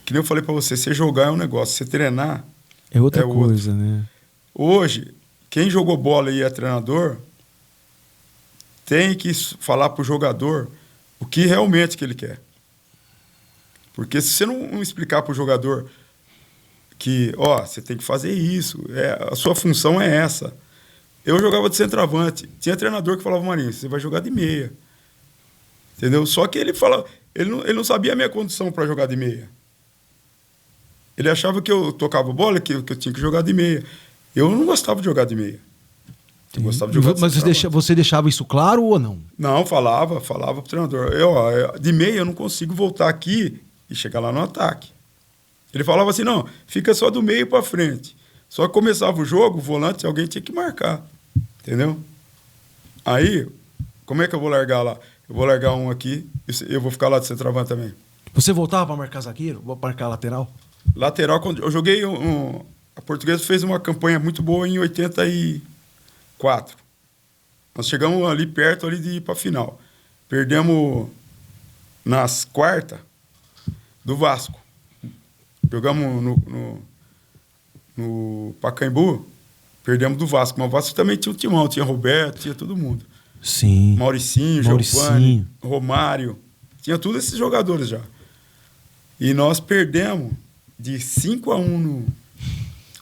Que nem eu falei pra você, você jogar é um negócio. Você treinar é outra coisa, né? Hoje, quem jogou bola e é treinador tem que falar pro jogador o que realmente que ele quer. Porque se você não explicar pro jogador que, você tem que fazer isso, a sua função é essa. Eu jogava de centroavante. Tinha treinador que falava, Marinho, você vai jogar de meia. Entendeu? Só que ele falava, ele não sabia a minha condição para jogar de meia. Ele achava que eu tocava bola, que eu tinha que jogar de meia. Eu não gostava de jogar de meia. Eu gostava de jogar de Mas você deixava isso claro ou não? Não, falava pro treinador. De meia eu não consigo voltar aqui e chegar lá no ataque. Ele falava assim, não, fica só do meio para frente. Só que começava o jogo, o volante, alguém tinha que marcar. Entendeu? Aí, como é que eu vou largar lá? Eu vou largar um aqui e eu vou ficar lá de centroavante também. Você voltava para marcar zagueiro? Vou marcar lateral? Lateral, quando eu joguei... A Portuguesa fez uma campanha muito boa em 84. Nós chegamos ali perto ali de ir para a final. Perdemos nas quartas do Vasco. Jogamos no Pacaembu, perdemos do Vasco. Mas o Vasco também tinha um timão, tinha Roberto, tinha todo mundo. Sim. Mauricinho, Giovanni, Romário. Tinha todos esses jogadores já. E nós perdemos de 5-1 no...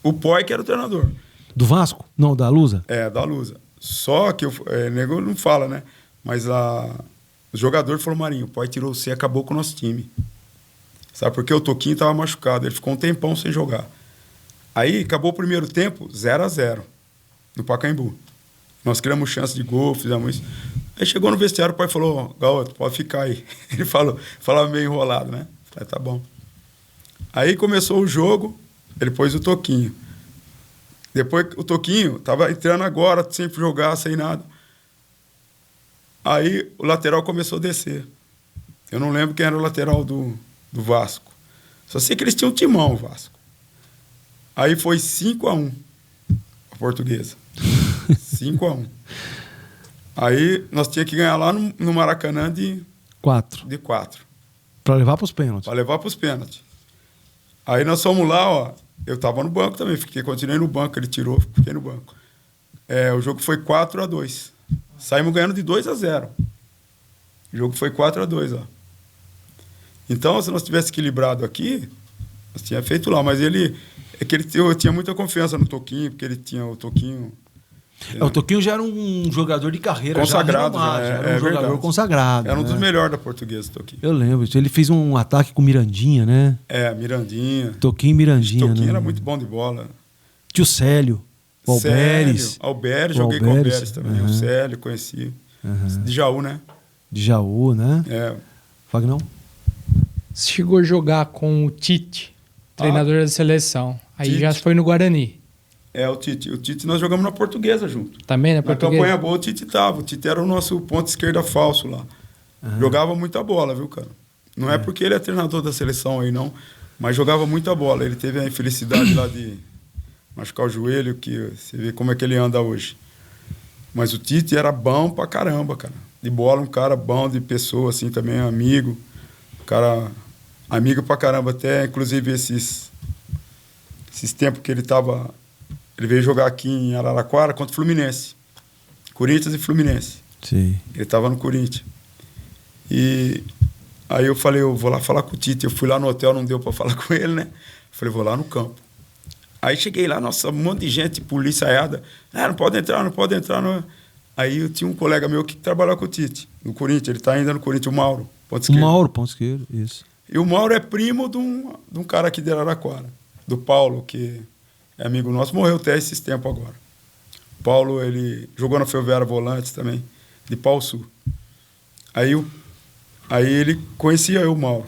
O Poi, que era o treinador. Do Vasco? Não, da Lusa? É, da Lusa. Só que o nego não fala, né? Mas o jogador falou, Marinho, o Poi tirou você e acabou com o nosso time. Sabe, porque o Toquinho estava machucado. Ele ficou um tempão sem jogar. Aí, acabou o primeiro tempo, 0-0 no Pacaembu. Nós criamos chance de gol, fizemos isso. Aí chegou no vestiário, o pai falou, Gaúcho, pode ficar aí. Ele falava meio enrolado, né? Falei, tá bom. Aí começou o jogo, ele pôs o Toquinho. Depois o Toquinho estava entrando agora, sem jogar, sem nada. Aí o lateral começou a descer. Eu não lembro quem era o lateral do Vasco. Só sei que eles tinham um timão, o Vasco. Aí foi 5-1 a Portuguesa. 5-1. Aí nós tínhamos que ganhar lá no Maracanã de 4. Para levar para os pênaltis. Para levar para os pênaltis. Aí nós fomos lá, ó. Eu estava no banco também, continuei no banco, ele tirou, fiquei no banco. O jogo foi 4-2. Saímos ganhando de 2-0. O jogo foi 4-2, ó. Então, se nós tivéssemos equilibrado aqui, nós tínhamos feito lá, mas eu tinha muita confiança no Toquinho, porque ele tinha o Toquinho. O Toquinho já era um jogador de carreira consagrado, já era um jogador verdade. Consagrado. Era um dos melhores da Portuguesa, Toquinho. Eu lembro. Ele fez um ataque com Mirandinha, né? Mirandinha. Toquinho e Mirandinha. Toquinho né? era muito bom de bola. Tio Célio. O Alberes. Alberes, joguei com o Alberes também. O Célio, conheci. De Jaú, né? De Jaú, né? Fagnão? Você chegou a jogar com o Tite, treinador da seleção. Aí Tite. Já foi no Guarani. O Tite. O Tite nós jogamos na Portuguesa junto. Também na Portuguesa? Na campanha boa o Tite tava. O Tite era o nosso ponto esquerda falso lá. Jogava muita bola, viu, cara? Não é porque ele é treinador da seleção aí, não. Mas jogava muita bola. Ele teve a infelicidade lá de machucar o joelho, que você vê como é que ele anda hoje. Mas o Tite era bom pra caramba, cara. De bola, um cara bom, de pessoa, assim, também, amigo. Cara, amigo pra caramba. Até, inclusive, esses tempos que ele veio jogar aqui em Araraquara contra o Fluminense. Corinthians e Fluminense. Sim. Ele estava no Corinthians. E aí eu falei, eu vou lá falar com o Tite. Eu fui lá no hotel, não deu para falar com ele, né? Falei, vou lá no campo. Aí cheguei lá, nossa, um monte de gente, policiaiada. Não pode entrar, não pode entrar. Não. Aí eu tinha um colega meu que trabalhava com o Tite, no Corinthians. Ele está ainda no Corinthians, o Mauro, ponto esquerdo. O Mauro, ponto esquerdo, isso. E o Mauro é primo de um cara aqui de Araraquara, do Paulo, que é amigo nosso, morreu até esses tempos agora. O Paulo, ele jogou na Ferroviária Volantes também, de Pau Sul. Aí ele conhecia eu, o Mauro.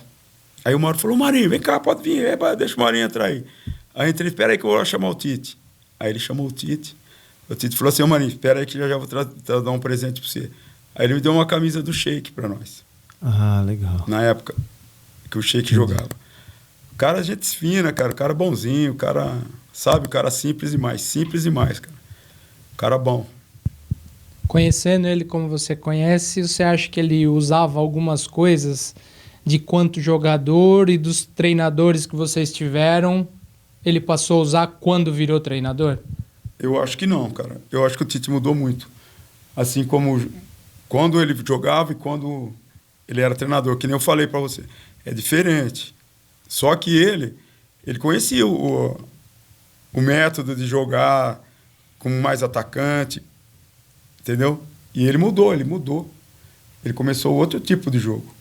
Aí o Mauro falou, Marinho, vem cá, pode vir, deixa o Marinho entrar aí. Aí eu entrei, espera aí que eu vou lá chamar o Tite. Aí ele chamou o Tite. O Tite falou assim, Marinho, espera aí que já vou dar um presente para você. Aí ele me deu uma camisa do Sheik para nós. Ah, legal. Na época que o Sheik jogava. O cara, gente fina, cara. O cara bonzinho, o cara, sabe, o cara simples demais, cara. O cara bom. Conhecendo ele como você conhece, você acha que ele usava algumas coisas de quanto jogador e dos treinadores que vocês tiveram, ele passou a usar quando virou treinador? Eu acho que não, cara. Eu acho que o Tite mudou muito. Assim como quando ele jogava e quando ele era treinador, que nem eu falei para você. É diferente. Só que ele conhecia o método de jogar, como mais atacante, entendeu? E ele mudou. Ele começou outro tipo de jogo.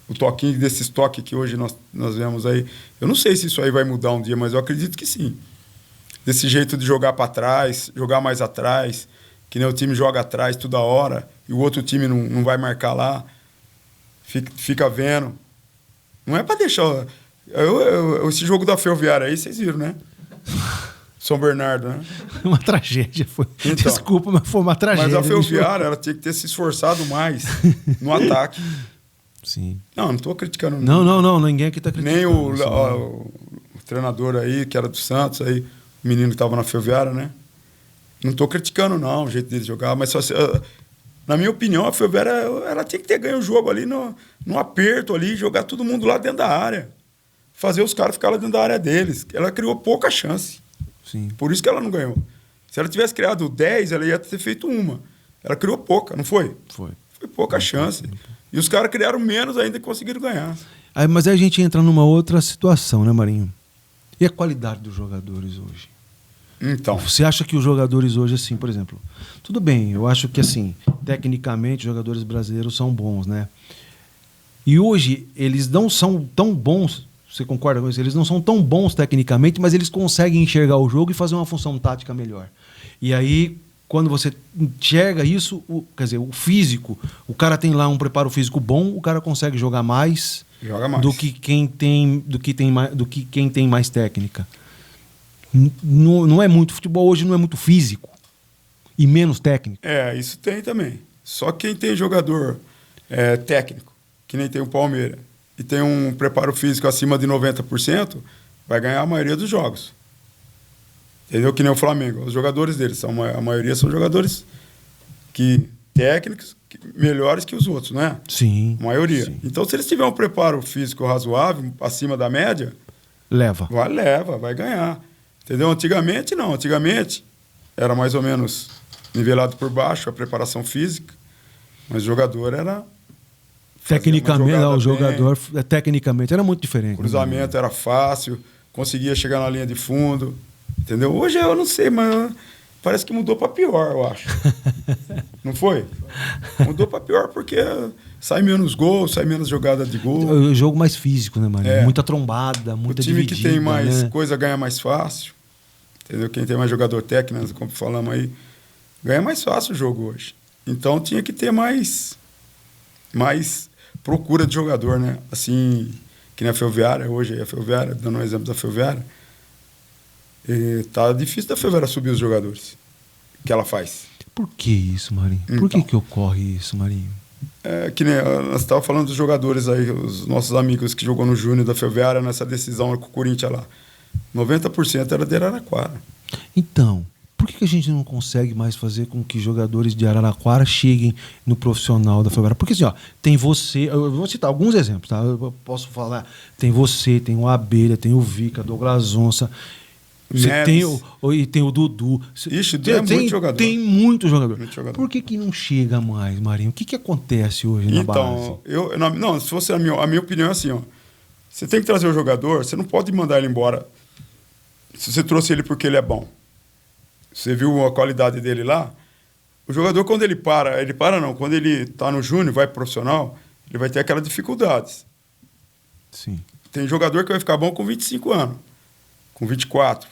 O toquinho desses toques que hoje nós vemos aí. Eu não sei se isso aí vai mudar um dia, mas eu acredito que sim. Desse jeito de jogar para trás, jogar mais atrás, que nem o time joga atrás toda hora e o outro time não vai marcar lá, fica vendo. Não é para deixar... esse jogo da Ferroviária aí, vocês viram, né? São Bernardo, né? Uma tragédia. Então, desculpa, mas foi uma tragédia. Mas a Ferroviária, ela tinha que ter se esforçado mais no ataque. Sim. Não estou criticando. Não, ninguém aqui está criticando. Nem o treinador aí, que era do Santos, aí, o menino que estava na Ferroviária, né? Não estou criticando, não, o jeito dele jogar, mas só na minha opinião, a Ferroviária, ela tinha que ter ganho o jogo ali no aperto ali, jogar todo mundo lá dentro da área. Fazer os caras ficar lá dentro da área deles. Ela criou pouca chance. Sim. Por isso que ela não ganhou. Se ela tivesse criado 10, ela ia ter feito uma. Ela criou pouca, não foi? Foi pouca chance. E os caras criaram menos ainda que conseguiram ganhar. Mas aí a gente entra numa outra situação, né, Marinho? E a qualidade dos jogadores hoje? Então. Você acha que os jogadores hoje, assim, por exemplo... Tudo bem, eu acho que, assim, tecnicamente, os jogadores brasileiros são bons, né? E hoje, eles não são tão bons... Você concorda com isso? Eles não são tão bons tecnicamente, mas eles conseguem enxergar o jogo e fazer uma função tática melhor. E aí, quando você enxerga isso, quer dizer, o físico, o cara tem lá um preparo físico bom, o cara consegue jogar mais, do que quem tem mais técnica. Não é muito futebol hoje, não é muito físico e menos técnico. Isso tem também. Só quem tem jogador técnico, que nem tem o Palmeiras, e tem um preparo físico acima de 90%, vai ganhar a maioria dos jogos. Entendeu? Que nem o Flamengo. Os jogadores deles, a maioria são jogadores técnicos melhores que os outros, não é? Sim. A maioria. Sim. Então, se eles tiverem um preparo físico razoável, acima da média... Vai ganhar. Entendeu? Antigamente, não. Antigamente, era mais ou menos nivelado por baixo a preparação física, mas o jogador era... Tecnicamente, o jogador tecnicamente era muito diferente. O cruzamento era fácil, conseguia chegar na linha de fundo, entendeu? Hoje eu não sei, mas parece que mudou para pior, eu acho. Não foi? Mudou para pior porque sai menos gol, sai menos jogada de gol. O jogo mais físico, né, Marinho? Muita trombada, muita dividida. O time que tem mais né? coisa ganha mais fácil, entendeu? Quem tem mais jogador técnico, como falamos aí, ganha mais fácil o jogo hoje. Então tinha que ter mais procura de jogador, né? Assim, que nem a Ferroviária, hoje a Ferroviária, dando um exemplo da Ferroviária, tá difícil da Ferroviária subir os jogadores que ela faz. Por que isso, Marinho? Por que ocorre isso, Marinho? Que nem nós estávamos falando dos jogadores aí, os nossos amigos que jogou no Júnior da Ferroviária nessa decisão com o Corinthians lá. 90% era de Araraquara. Então, por que a gente não consegue mais fazer com que jogadores de Araraquara cheguem no profissional da Ferroviária? Porque assim, ó, tem você, eu vou citar alguns exemplos, tá? Eu posso falar, tem você, tem o Abelha, tem o Vica, Douglas Onça, tem o Dudu. Ixi, muito jogador. Tem muito jogador. Muito jogador. Por que não chega mais, Marinho? O que acontece hoje na base? Então, se fosse a minha opinião é assim, ó. Você tem que trazer o jogador, você não pode mandar ele embora se você trouxe ele porque ele é bom. Você viu a qualidade dele lá? O jogador, quando quando ele está no júnior, vai pro profissional, ele vai ter aquelas dificuldades. Sim. Tem jogador que vai ficar bom com 25 anos, com 24.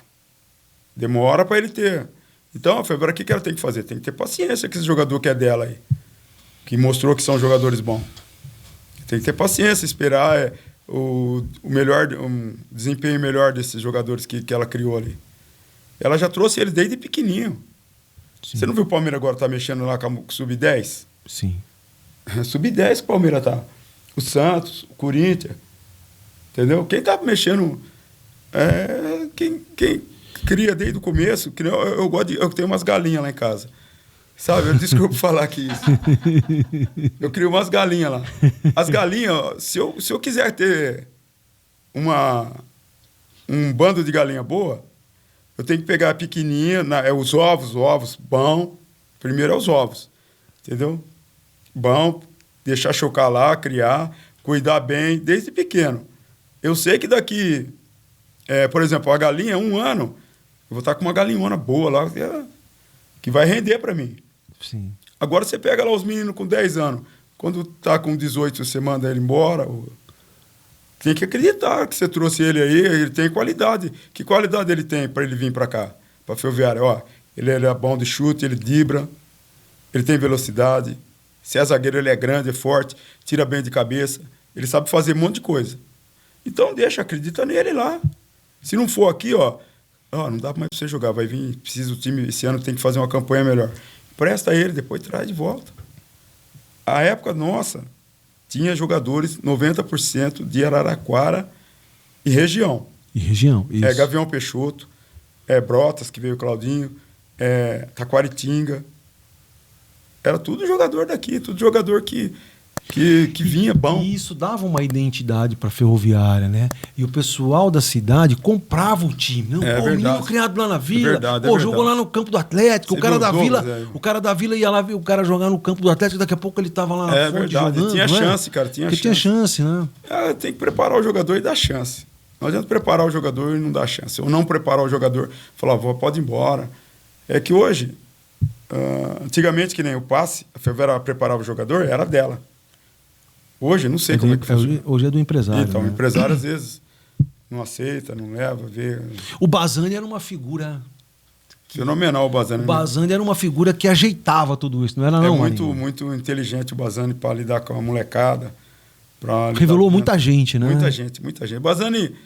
Demora para ele ter. Então, a Ferroviária, o que ela tem que fazer? Tem que ter paciência com esse jogador que é dela aí, que mostrou que são jogadores bons. Tem que ter paciência, esperar o desempenho melhor desses jogadores que ela criou ali. Ela já trouxe ele desde pequenininho. Sim. Você não viu o Palmeiras agora tá mexendo lá com o Sub-10? Sim. Sub-10 que o Palmeiras tá. O Santos, o Corinthians. Entendeu? Quem tá mexendo quem cria desde o começo. Que eu tenho umas galinhas lá em casa. Sabe? Desculpa falar aqui isso. Eu crio umas galinhas lá. As galinhas, se eu quiser ter um bando de galinha boa, eu tenho que pegar a pequenininha, os ovos, bom. Primeiro é os ovos, entendeu? Bom, deixar chocar lá, criar, cuidar bem, desde pequeno. Eu sei que daqui, por exemplo, a galinha, 1 ano, eu vou estar com uma galinhona boa lá, que vai render para mim. Sim. Agora você pega lá os meninos com 10 anos, quando tá com 18 você manda ele embora. Tem que acreditar que você trouxe ele aí, ele tem qualidade. Que qualidade ele tem para ele vir para cá, para Ferroviária? Ó, ele é bom de chute, ele dribla, ele tem velocidade. Se é zagueiro, ele é grande, é forte, tira bem de cabeça. Ele sabe fazer um monte de coisa. Então deixa, acredita nele lá. Se não for aqui, não dá mais para você jogar, vai vir, precisa o time, esse ano tem que fazer uma campanha melhor. Presta ele, depois traz de volta. A época nossa, tinha jogadores 90% de Araraquara e região. E região, isso. Gavião Peixoto, Brotas, que veio o Claudinho, Taquaritinga. Era tudo jogador daqui, tudo jogador que vinha bom. E isso dava uma identidade para a Ferroviária, né? E o pessoal da cidade comprava o time. Não, o menino criado lá na vila, jogou lá no campo do Atlético. O cara da vila, o cara da vila ia lá ver o cara jogar no campo do Atlético, daqui a pouco ele estava lá na fonte jogando. Tinha chance, cara, tinha chance, né? Tem que preparar o jogador e dar chance. Não adianta preparar o jogador e não dar chance. Ou não preparar o jogador, falar, pode ir embora. É que hoje, antigamente, que nem o passe, a Ferroviária preparava o jogador, era dela. Hoje, não sei como é que funciona. Hoje é do empresário. Então, né? O empresário, às vezes, não aceita, não leva, vê. O Bazani era uma figura... Fenomenal, o Bazani. O Bazani era uma figura que ajeitava tudo isso, não era não, muito inteligente o Bazani para lidar com a molecada. Revelou muita gente, né? Muita gente. O Bazani,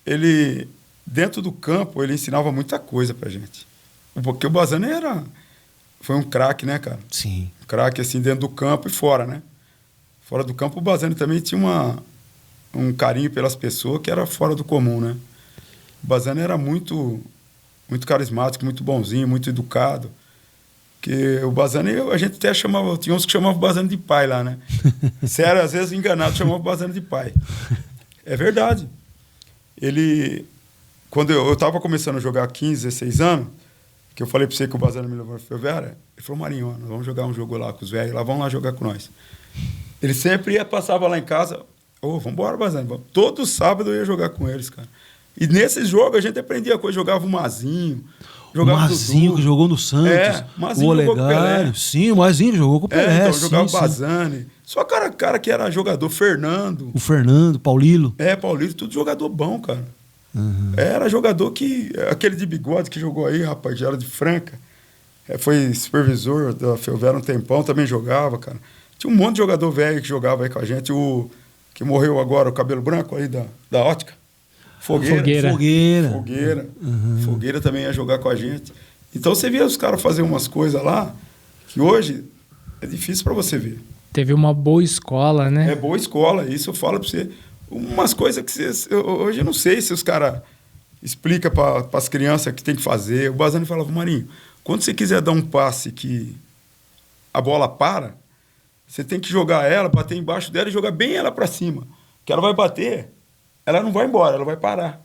ele, dentro do campo, ele ensinava muita coisa pra gente. Porque o Bazani foi um craque, né, cara? Sim. Um craque, assim, dentro do campo e fora, né? Fora do campo, o Bazani também tinha um carinho pelas pessoas que era fora do comum, né? O Bazani era muito carismático, muito bonzinho, muito educado. Que o Bazani, a gente até chamava, tinha uns que chamavam o Bazani de pai lá, né? Sério, às vezes enganado, chamava o Bazani de pai. É verdade. Ele, quando eu estava começando a jogar 15, 16 anos, que eu falei para você que o Bazani me levou para Ferroviária, ele falou, Marinho, nós vamos jogar um jogo lá com os velhos, lá vamos lá jogar com nós. Ele sempre passava lá em casa, vamos embora, Bazani. Todo sábado eu ia jogar com eles, cara. E nesse jogo a gente aprendia coisa, jogava o Mazinho, jogava o Mazinho que jogou no Santos, Mazinho o Olegário. Sim, o Mazinho jogou com o Pelé. Então, jogava o Bazani. Só cara que era jogador, Fernando. O Fernando, Paulilo. Paulilo, tudo jogador bom, cara. Uhum. Era jogador que... Aquele de bigode que jogou aí, rapaz, que era de Franca. Foi supervisor da Ferroviária um tempão, também jogava, cara. Tinha um monte de jogador velho que jogava aí com a gente. O que morreu agora, o cabelo branco aí da ótica. Fogueira. Uhum. Fogueira também ia jogar com a gente. Então você via os caras fazer umas coisas lá que hoje é difícil para você ver. Teve uma boa escola, né? É boa escola, isso eu falo para você. Umas coisas que hoje eu não sei se os caras explicam para as crianças que tem que fazer. O Bazani falava, Marinho, quando você quiser dar um passe que a bola para, você tem que jogar ela, bater embaixo dela e jogar bem ela para cima. Que ela vai bater, ela não vai embora, ela vai parar.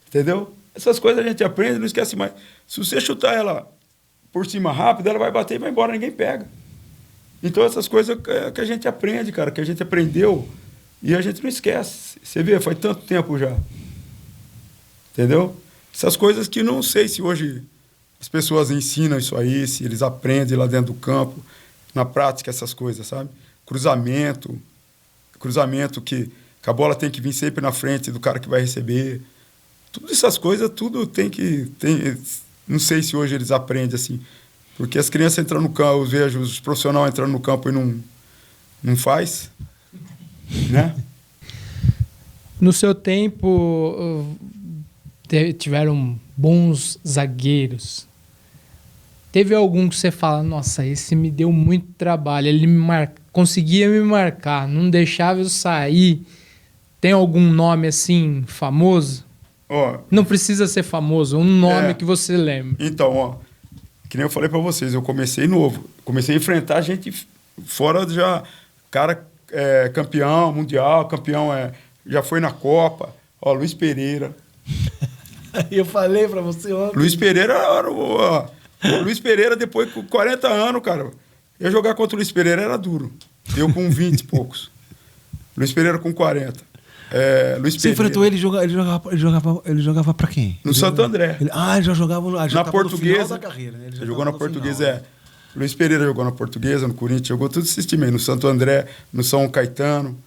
Entendeu? Essas coisas a gente aprende, não esquece mais. Se você chutar ela por cima rápido, ela vai bater e vai embora, ninguém pega. Então essas coisas que a gente aprende, cara, que a gente aprendeu e a gente não esquece. Você vê, faz tanto tempo já. Entendeu? Essas coisas que não sei se hoje as pessoas ensinam isso aí, se eles aprendem lá dentro do campo, na prática, essas coisas, sabe? Cruzamento que a bola tem que vir sempre na frente do cara que vai receber. Todas essas coisas, tudo tem. Não sei se hoje eles aprendem assim. Porque as crianças entram no campo, eu vejo os profissionais entrando no campo e não faz. Né? No seu tempo, tiveram bons zagueiros. Teve algum que você fala, nossa, esse me deu muito trabalho, ele conseguia me marcar, não deixava eu sair. Tem algum nome assim, famoso? Não precisa ser famoso, um nome que você lembra. Então, que nem eu falei para vocês, eu comecei novo. Comecei a enfrentar gente fora já, cara campeão mundial, campeão já foi na Copa. Luiz Pereira. Eu falei para você ontem. Luiz Pereira era o Luiz Pereira, depois com 40 anos, cara, eu jogar contra o Luiz Pereira era duro. Eu com 20 e poucos. Luiz Pereira com 40. Luiz Você Pereira. enfrentou ele, ele jogava pra quem? No Santo André. Ele já jogava na Portuguesa. No final da carreira, né? Ele jogou na Portuguesa, Luiz Pereira jogou na Portuguesa, no Corinthians, jogou todos esses times aí, no Santo André, no São Caetano.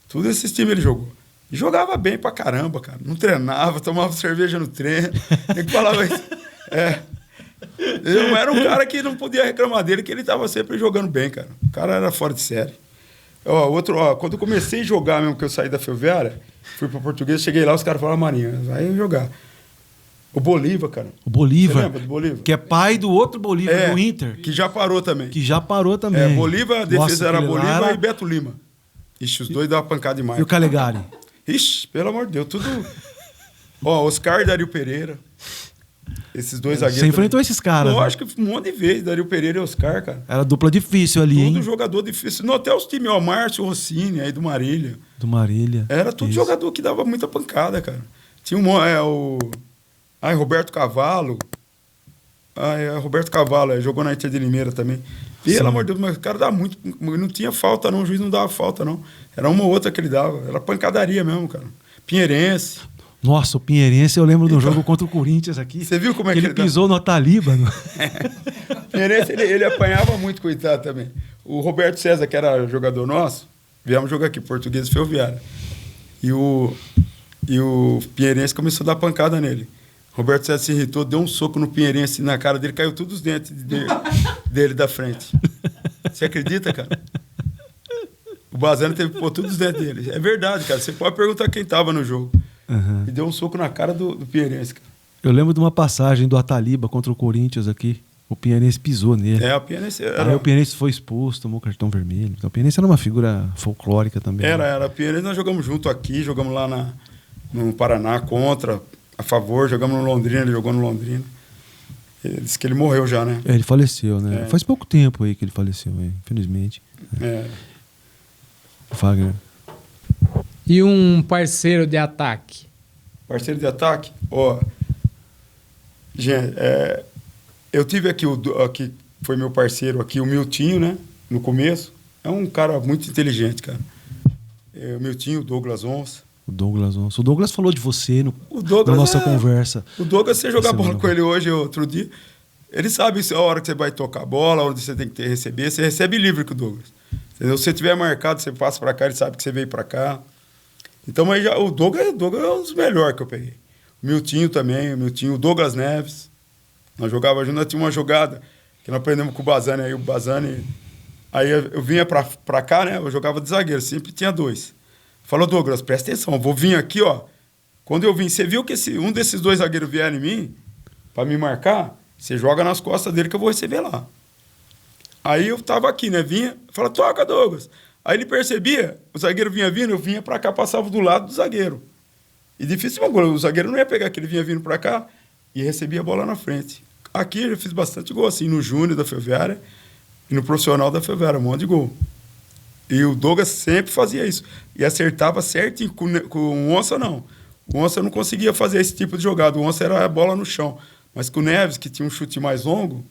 Todos esses times ele jogou. E jogava bem pra caramba, cara. Não treinava, tomava cerveja no treino. Nem que falava isso. Eu era um cara que não podia reclamar dele, que ele tava sempre jogando bem, cara. O cara era fora de série. Quando eu comecei a jogar mesmo, que eu saí da Ferroviária, fui pro Português, cheguei lá, os caras falaram, Marinho, vai jogar. O Bolívar, cara. O Bolívar. Você lembra do Bolívar? Que é pai do outro Bolívar, do Inter. Que já parou também. Bolívar, a defesa era Bolívar era... e Beto Lima. Ixi, os dois davam pancada demais. E o Calegari? Ixi, pelo amor de Deus, tudo... Oscar e Dario Pereira. Esses dois zagueiros. Você enfrentou esses caras? Lógico, que um monte de vezes, Dario Pereira e Oscar, cara. Era dupla difícil ali, hein? Tudo jogador difícil. Não, até os times, Márcio Rossini, aí do Marília. Do Marília. Era tudo jogador que dava muita pancada, cara. Tinha Roberto Cavalo. Roberto Cavalo, jogou na Inter de Limeira também. Pelo amor de Deus, mas o cara dava muito... Não tinha falta, não. O juiz não dava falta, não. Era uma ou outra que ele dava. Era pancadaria mesmo, cara. Pinheirense. Nossa, o Pinheirense, eu lembro do jogo contra o Corinthians aqui. Você viu como é que ele pisou no Talíbano? Pinheirense, ele apanhava muito, coitado também. O Roberto César, que era jogador nosso, viemos jogar aqui, Português e Ferroviária. E o Pinheirense começou a dar pancada nele. Roberto César se irritou, deu um soco no Pinheirense na cara dele, caiu todos os dentes dele da frente. Você acredita, cara? O Bazano teve que pôr todos os dentes dele. É verdade, cara. Você pode perguntar quem tava no jogo. Uhum. E deu um soco na cara do Pinheirense, cara. Eu lembro de uma passagem do Ataliba contra o Corinthians aqui. O Pinheirense pisou nele. O Pinheirense era... Aí o Pinheirense foi expulso, tomou cartão vermelho. Então o Pinheirense era uma figura folclórica também. Era. O Pinheirense nós jogamos junto aqui, jogamos lá no Paraná contra, a favor, jogamos no Londrina, ele jogou no Londrina. Ele disse que ele morreu já, né? Ele faleceu, né? Faz pouco tempo aí que ele faleceu, infelizmente. Fagner. E um parceiro de ataque? Parceiro de ataque? Gente, eu tive aqui, aqui foi meu parceiro aqui, o Miltinho, né? No começo. É um cara muito inteligente, cara. O Miltinho, o Douglas Onça. O Douglas falou de você na nossa conversa. O Douglas, você jogar bola com ele hoje, outro dia, ele sabe a hora que você vai tocar a bola, onde você tem que receber. Você recebe livre com o Douglas. Entendeu? Se você tiver marcado, você passa para cá, ele sabe que você veio para cá. Então, mas já, o Douglas é um dos melhores que eu peguei. O Miltinho também, o Douglas Neves. Nós jogávamos juntos, nós tínhamos uma jogada que nós aprendemos com o Bazani. Aí o Bazani... Aí eu vinha pra cá, né? Eu jogava de zagueiro, sempre tinha dois. Falou, Douglas, presta atenção, eu vou vir aqui, ó. Quando eu vim, você viu que um desses dois zagueiros vier em mim, pra me marcar, você joga nas costas dele que eu vou receber lá. Aí eu tava aqui, né? Vinha, falava, toca, Douglas. Aí ele percebia, o zagueiro vinha vindo, eu vinha pra cá, passava do lado do zagueiro. E difícil, o zagueiro não ia pegar, que ele vinha vindo pra cá e recebia a bola na frente. Aqui eu fiz bastante gol, assim, no Júnior da Ferroviária e no Profissional da Ferroviária, um monte de gol. E o Douglas sempre fazia isso. E acertava certinho. Com o Onça, não. O Onça não conseguia fazer esse tipo de jogada. O Onça era a bola no chão. Mas com o Neves, que tinha um chute mais longo,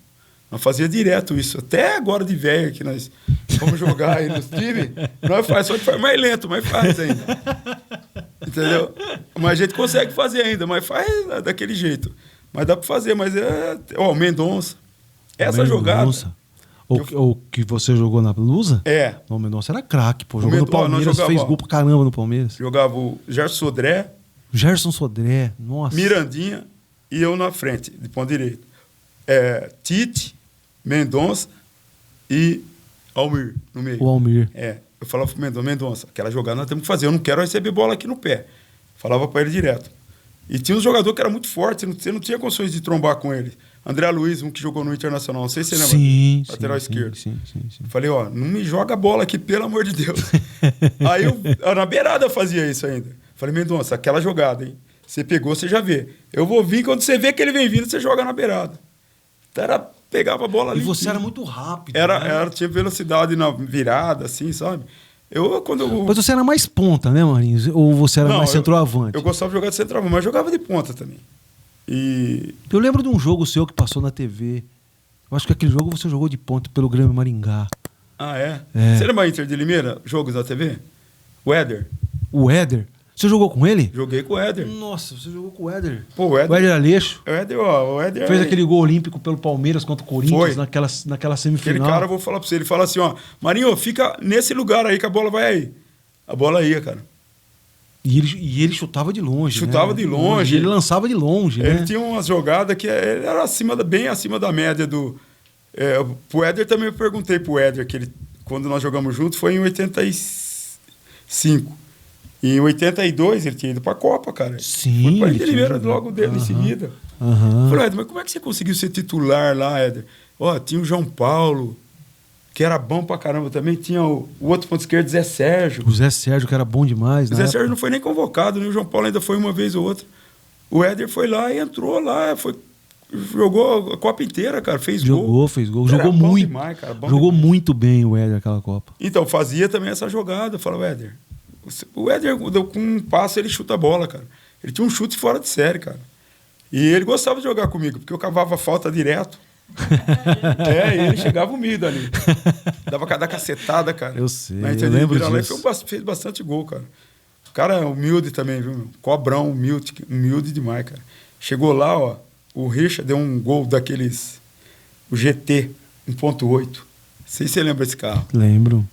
nós fazia direto isso. Até agora de velho, que nós vamos jogar aí nos times, nós faz, só que faz mais lento, mas faz ainda. Entendeu? Mas a gente consegue fazer ainda, mas faz daquele jeito. Mas dá para fazer, mas o Mendonça. Essa jogada... O que você jogou na Lusa? O Mendonça era craque, pô. Jogou no Palmeiras, fez gol pra caramba no Palmeiras. Jogava o Gerson Sodré, nossa. Mirandinha e eu na frente, de ponto direito. Tite, Mendonça e Almir no meio. O Almir. Eu falava pro Mendonça, aquela jogada nós temos que fazer, eu não quero receber bola aqui no pé. Falava pra ele direto. E tinha um jogador que era muito forte, você não tinha condições de trombar com ele. André Luiz, um que jogou no Internacional, não sei se você lembra. Sim, lateral esquerdo. Sim. Falei, não me joga a bola aqui, pelo amor de Deus. Aí na beirada eu fazia isso ainda. Falei, Mendonça, aquela jogada, hein? Você pegou, você já vê. Eu vou vir, quando você vê que ele vem vindo, você joga na beirada. Então pegava a bola ali. E você era muito rápido. Tinha velocidade na virada, assim, sabe? Mas você era mais ponta, né, Marinhos? Ou você era mais centroavante? Eu gostava de jogar de centroavante, mas jogava de ponta também. Eu lembro de um jogo seu que passou na TV. Eu acho que aquele jogo você jogou de ponta pelo Grêmio Maringá. Ah, é? Você lembra Inter de Limeira? Jogos da TV? O Éder. O Éder? Você jogou com ele? Joguei com o Éder. Nossa, você jogou com o Éder. Pô, O Éder Aleixo. O Éder Fez aquele gol olímpico pelo Palmeiras contra o Corinthians naquela semifinal. Aquele cara, eu vou falar pra você, ele fala assim, ó, Marinho, fica nesse lugar aí que a bola vai aí. A bola ia, cara. E ele chutava de longe. Chutava de longe. Ele lançava de longe, Ele né? tinha umas jogadas que ele era bem acima da média do... pro Éder também eu perguntei pro Éder, que ele, quando nós jogamos juntos, foi em 85. E em 82 ele tinha ido pra Copa, cara. Sim. Foi pra Limeira logo dele em seguida. Eu falei, Éder, mas como é que você conseguiu ser titular lá, Éder? Ó, tinha o João Paulo, que era bom pra caramba também. Tinha o outro ponto esquerdo, Zé Sérgio. O Zé Sérgio, que era bom demais, né? O Zé Sérgio não foi nem convocado, né? O João Paulo ainda foi uma vez ou outra. O Éder foi lá e entrou lá, jogou a Copa inteira, cara, fez gol. Fez gol. Era Jogou bom muito. demais, cara, bom Jogou demais. muito bem o Éder aquela Copa. Então, fazia também essa jogada. Eu falava, Éder, o Éder, com um passo, ele chuta a bola, cara. Ele tinha um chute fora de série, cara. E ele gostava de jogar comigo, porque eu cavava falta direto. E ele chegava humilde ali. Dava cada cacetada, cara. Eu sei, eu lembro disso. Fez bastante gol, cara. O cara é humilde também, viu, meu? Cobrão, humilde demais, cara. Chegou lá, ó, o Richard deu um gol daqueles, o GT 1.8. Não sei se você lembra desse carro. Lembro.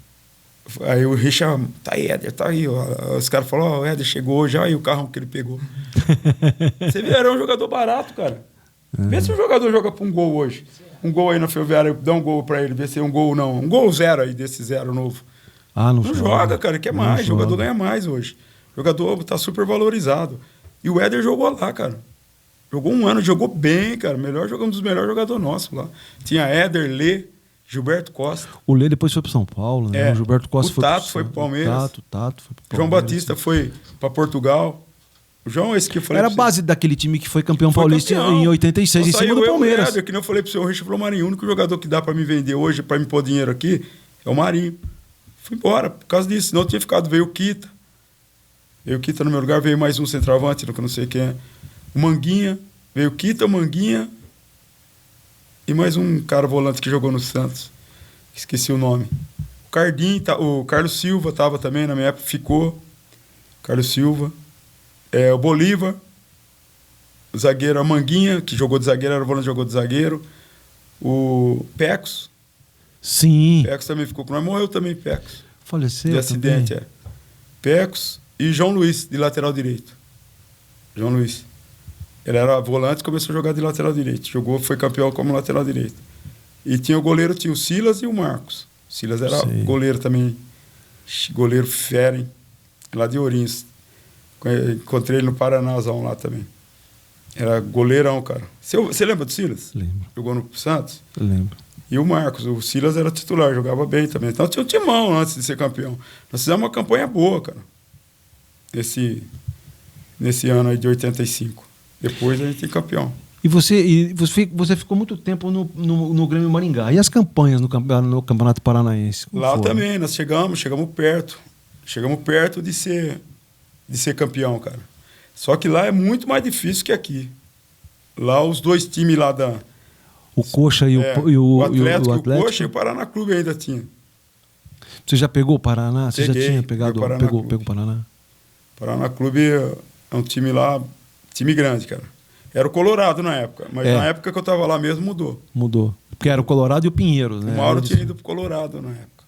Aí o Richard, tá aí, Éder, tá aí. Ó. Os caras falaram, ó, o Éder chegou já, e o carro que ele pegou. Você vê, era um jogador barato, cara. Vê se um jogador joga pra um gol hoje. Um gol aí na Ferroviária, dá um gol pra ele, vê se é um gol não. Um gol zero aí, desse zero novo. Não joga, cara, quer mais. O jogador ganha mais hoje. O jogador tá super valorizado. E o Éder jogou lá, cara. Jogou um ano, jogou bem, cara. Um dos melhores jogadores nossos lá. Tinha Éder, Lê, Gilberto Costa. O Lê depois foi pro São Paulo, né? O Gilberto Costa foi Tato foi pro Palmeiras. Tato foi pro Palmeiras. João Batista foi pra Portugal. O João, esse que eu falei. Era a base daquele time que foi campeão paulista em 86, em cima do Palmeiras. Éder, que nem eu falei pro senhor, o Richard falou, Marinho, o único jogador que dá pra me vender hoje, pra me pôr dinheiro aqui, é o Marinho. Fui embora, por causa disso. Senão eu tinha ficado, veio o Kita. Veio o Kita no meu lugar, veio mais um centroavante, que eu não sei quem é. O Manguinha. Veio o Kita, o Manguinha. E mais um cara volante que jogou no Santos. Esqueci o nome. O Cardim, o Carlos Silva estava também na minha época, ficou. Carlos Silva. O Bolívar. O zagueiro, a Manguinha, que jogou de zagueiro, era o volante, jogou de zagueiro. O Pecos. Sim. Pecos também ficou com nós. Morreu também, Pecos. Faleceu de acidente, também. Pecos e João Luiz, de lateral direito. João Luiz. Ele era volante e começou a jogar de lateral direito. Foi campeão como lateral direito. E tinha o goleiro, tinha o Silas e o Marcos. O Silas era goleiro também. Goleiro fera, hein? Lá de Ourinhos. Encontrei ele no Paranazão lá também. Era goleirão, cara. Você lembra do Silas? Lembro. Jogou no Santos? Lembro. E o Marcos, o Silas era titular, jogava bem também. Então tinha um timão antes de ser campeão. Nós fizemos uma campanha boa, cara. Nesse ano aí de 85. Depois a gente tem campeão. E você ficou muito tempo no Grêmio Maringá. E as campanhas no Campeonato Paranaense? Lá também, nós chegamos perto. Chegamos perto de ser campeão, cara. Só que lá é muito mais difícil que aqui. Lá os dois times lá da... O Coxa e o Atlético. O Coxa e o Paraná Clube ainda tinha. Você já pegou o Paraná? Você já tinha pegado? Pegou o Paraná? Paraná Clube é um time lá, time grande, cara. Era o Colorado na época, mas na época que eu tava lá mesmo mudou. Mudou. Porque era o Colorado e o Pinheiro, né? O Mauro tinha ido pro Colorado na época.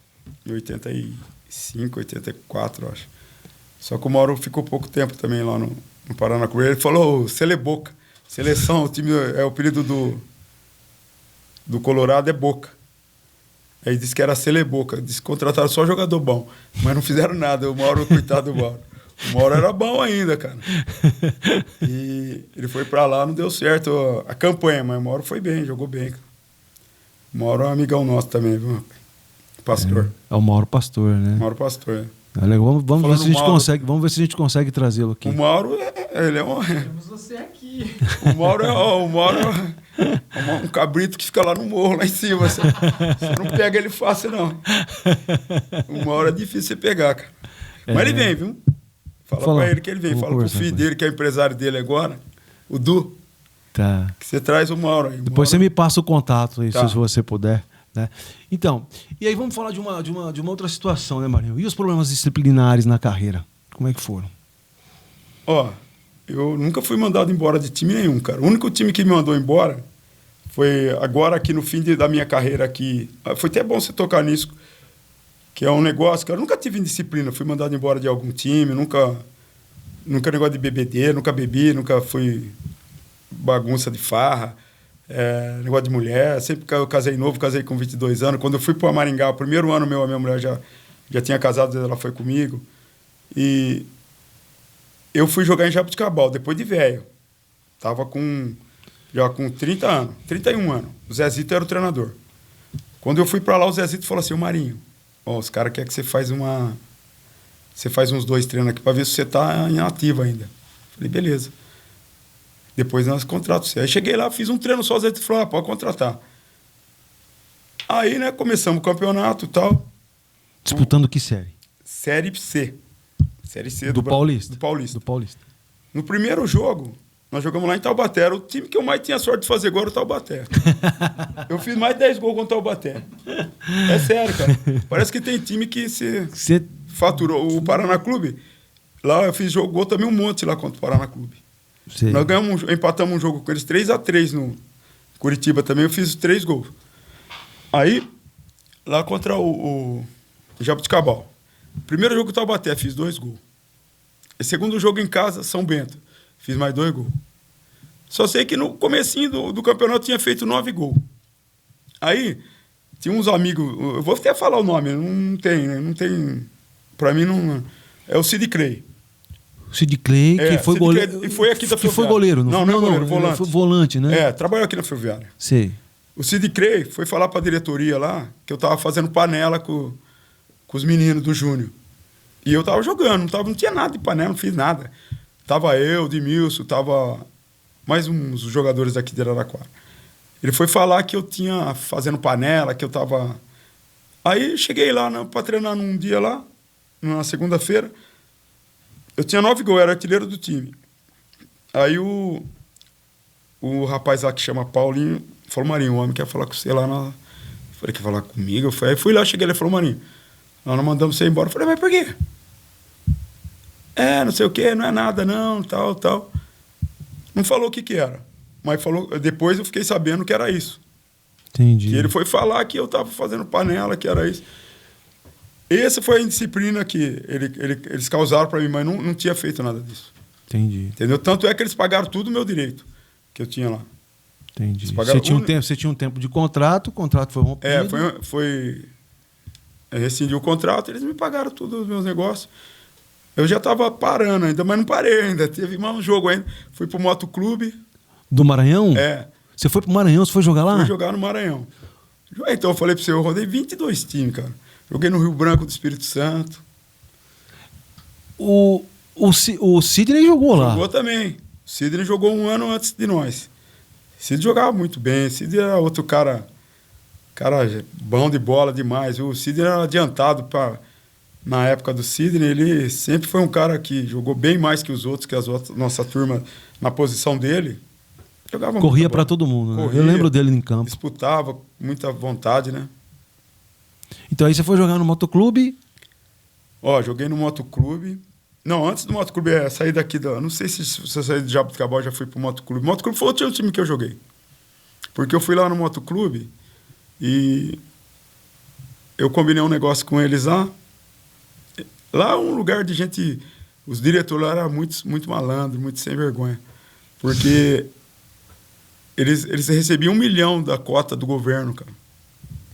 Em 85, 84, eu acho. Só que o Mauro ficou pouco tempo também lá no Paraná Clube. Ele falou, Celeboca. Seleção, o time o apelido do Colorado é Boca. Aí disse que era Celeboca. Disse que contrataram só jogador bom. Mas não fizeram nada. O Mauro, coitado do Mauro. O Mauro era bom ainda, cara. E ele foi pra lá, não deu certo a campanha, mas o Mauro foi bem, jogou bem. Cara. O Mauro é um amigão nosso também, viu? Pastor. É o Mauro Pastor, né? Mauro Pastor, é. Vamos ver se a gente consegue. Vamos ver se a gente consegue trazê-lo aqui. O Mauro, ele é um. Temos você aqui. O Mauro é um cabrito que fica lá no morro, lá em cima. Você não pega ele fácil, não. O Mauro é difícil você pegar, cara. Mas ele vem, viu? Fala pra ele que ele vem. Fala pro filho dele, que é empresário dele agora, o Du. Tá. Que você traz o Mauro aí. Depois você me passa o contato aí, se você puder. Né? Então, e aí vamos falar de uma outra situação, né, Marinho? E os problemas disciplinares na carreira? Como é que foram? Ó, eu nunca fui mandado embora de time nenhum, cara. O único time que me mandou embora foi agora aqui no fim da minha carreira aqui. Foi até bom você tocar nisso, que é um negócio que eu nunca tive indisciplina. Fui mandado embora de algum time, nunca negócio de bebedeira, nunca bebi, nunca fui bagunça de farra, negócio de mulher. Sempre que eu casei novo, casei com 22 anos. Quando eu fui para Maringá, o primeiro ano a minha mulher já tinha casado, ela foi comigo. E eu fui jogar em Jabuticabal, depois de velho. Tava já com 30 anos, 31 anos. O Zezito era o treinador. Quando eu fui para lá, o Zezito falou assim: "Ô Marinho, os caras querem que você faz uns 2 treinos aqui para ver se você tá em ativa ainda." Falei, beleza. Depois nós contratamos você. Aí cheguei lá, fiz um treino só, o Zezito falou: "Pode contratar." Aí, né, começamos o campeonato e tal. Disputando que série? Série C. Série C Do Paulista? Do Paulista. Do Paulista. No primeiro jogo, nós jogamos lá em Taubaté. Era o time que eu mais tinha sorte de fazer gol, era o Taubaté. Eu fiz mais de 10 gols contra o Taubaté. É sério, cara. Parece que tem time que se faturou. O Paraná Clube, lá eu fiz gol também um monte lá contra o Paraná Clube. Sei. Nós empatamos um jogo com eles 3-3 no Curitiba também. Eu fiz 3 gols. Aí, lá contra o Jabuticabal. Primeiro jogo com o Taubaté, fiz 2 gols. E segundo jogo em casa, São Bento. Fiz mais 2 gols. Só sei que no comecinho do campeonato tinha feito 9 gols. Aí, tinha uns amigos... Eu vou até falar o nome, não tem, né? Não tem... Pra mim, não... É o Sid Clay. O Sid Clay, que foi goleiro... E foi aqui da Ferroviária. Que foi goleiro, não é goleiro, volante. Foi volante, né? Trabalhou aqui na Ferroviária. Sei. O Sid Clay foi falar pra diretoria lá que eu tava fazendo panela com os meninos do Júnior. E eu tava jogando, não tinha nada de panela, não fiz nada. Tava eu, Demilson, tava mais uns jogadores daqui de Araraquara. Ele foi falar que eu tinha fazendo panela, que eu tava... Aí cheguei lá pra treinar num dia lá, na segunda-feira. Eu tinha 9 gols, era artilheiro do time. Aí o rapaz lá que chama Paulinho falou: "Marinho, o homem quer falar com você lá na..." Falei: "Quer falar comigo?" Aí fui lá, cheguei, ele falou: "Marinho, nós não mandamos você embora." Eu falei: "Mas por quê?" Não sei o quê, não é nada não, tal. Não falou o que era. Mas falou, depois eu fiquei sabendo que era isso. Entendi. Que ele foi falar que eu tava fazendo panela, que era isso. Essa foi a indisciplina que eles causaram para mim, mas não tinha feito nada disso. Entendi. Entendeu? Tanto é que eles pagaram tudo o meu direito que eu tinha lá. Entendi. Você tinha um tempo de contrato, o contrato foi rompido. Eu rescindi o contrato, eles me pagaram tudo os meus negócios. Eu já estava parando ainda, mas não parei ainda. Teve mais um jogo ainda. Fui pro Motoclube. Do Maranhão? É. Você foi pro Maranhão, você foi jogar lá? Fui jogar no Maranhão. Então eu falei para você, eu rodei 22 times, cara. Joguei no Rio Branco do Espírito Santo. O Sidney jogou lá? Jogou também. O Sidney jogou um ano antes de nós. O Sidney jogava muito bem. O Sidney era outro cara bom de bola demais. O Sidney era adiantado na época do Sidney. Ele sempre foi um cara que jogou bem mais que os outros, que nossa turma na posição dele. Jogava corria para todo mundo, né? Corria, eu lembro dele em campo. Disputava com muita vontade, né? Então aí você foi jogar no Motoclube? Joguei no Motoclube. Não, antes do Motoclube, saí daqui não sei se eu saí de Jabuticabal, já fui pro Motoclube. O Motoclube foi outro time que eu joguei. Porque eu fui lá no Motoclube e eu combinei um negócio com eles lá. Lá é um lugar de gente... Os diretores lá eram muito malandros, muito sem vergonha. Porque eles recebiam 1 milhão da cota do governo, cara.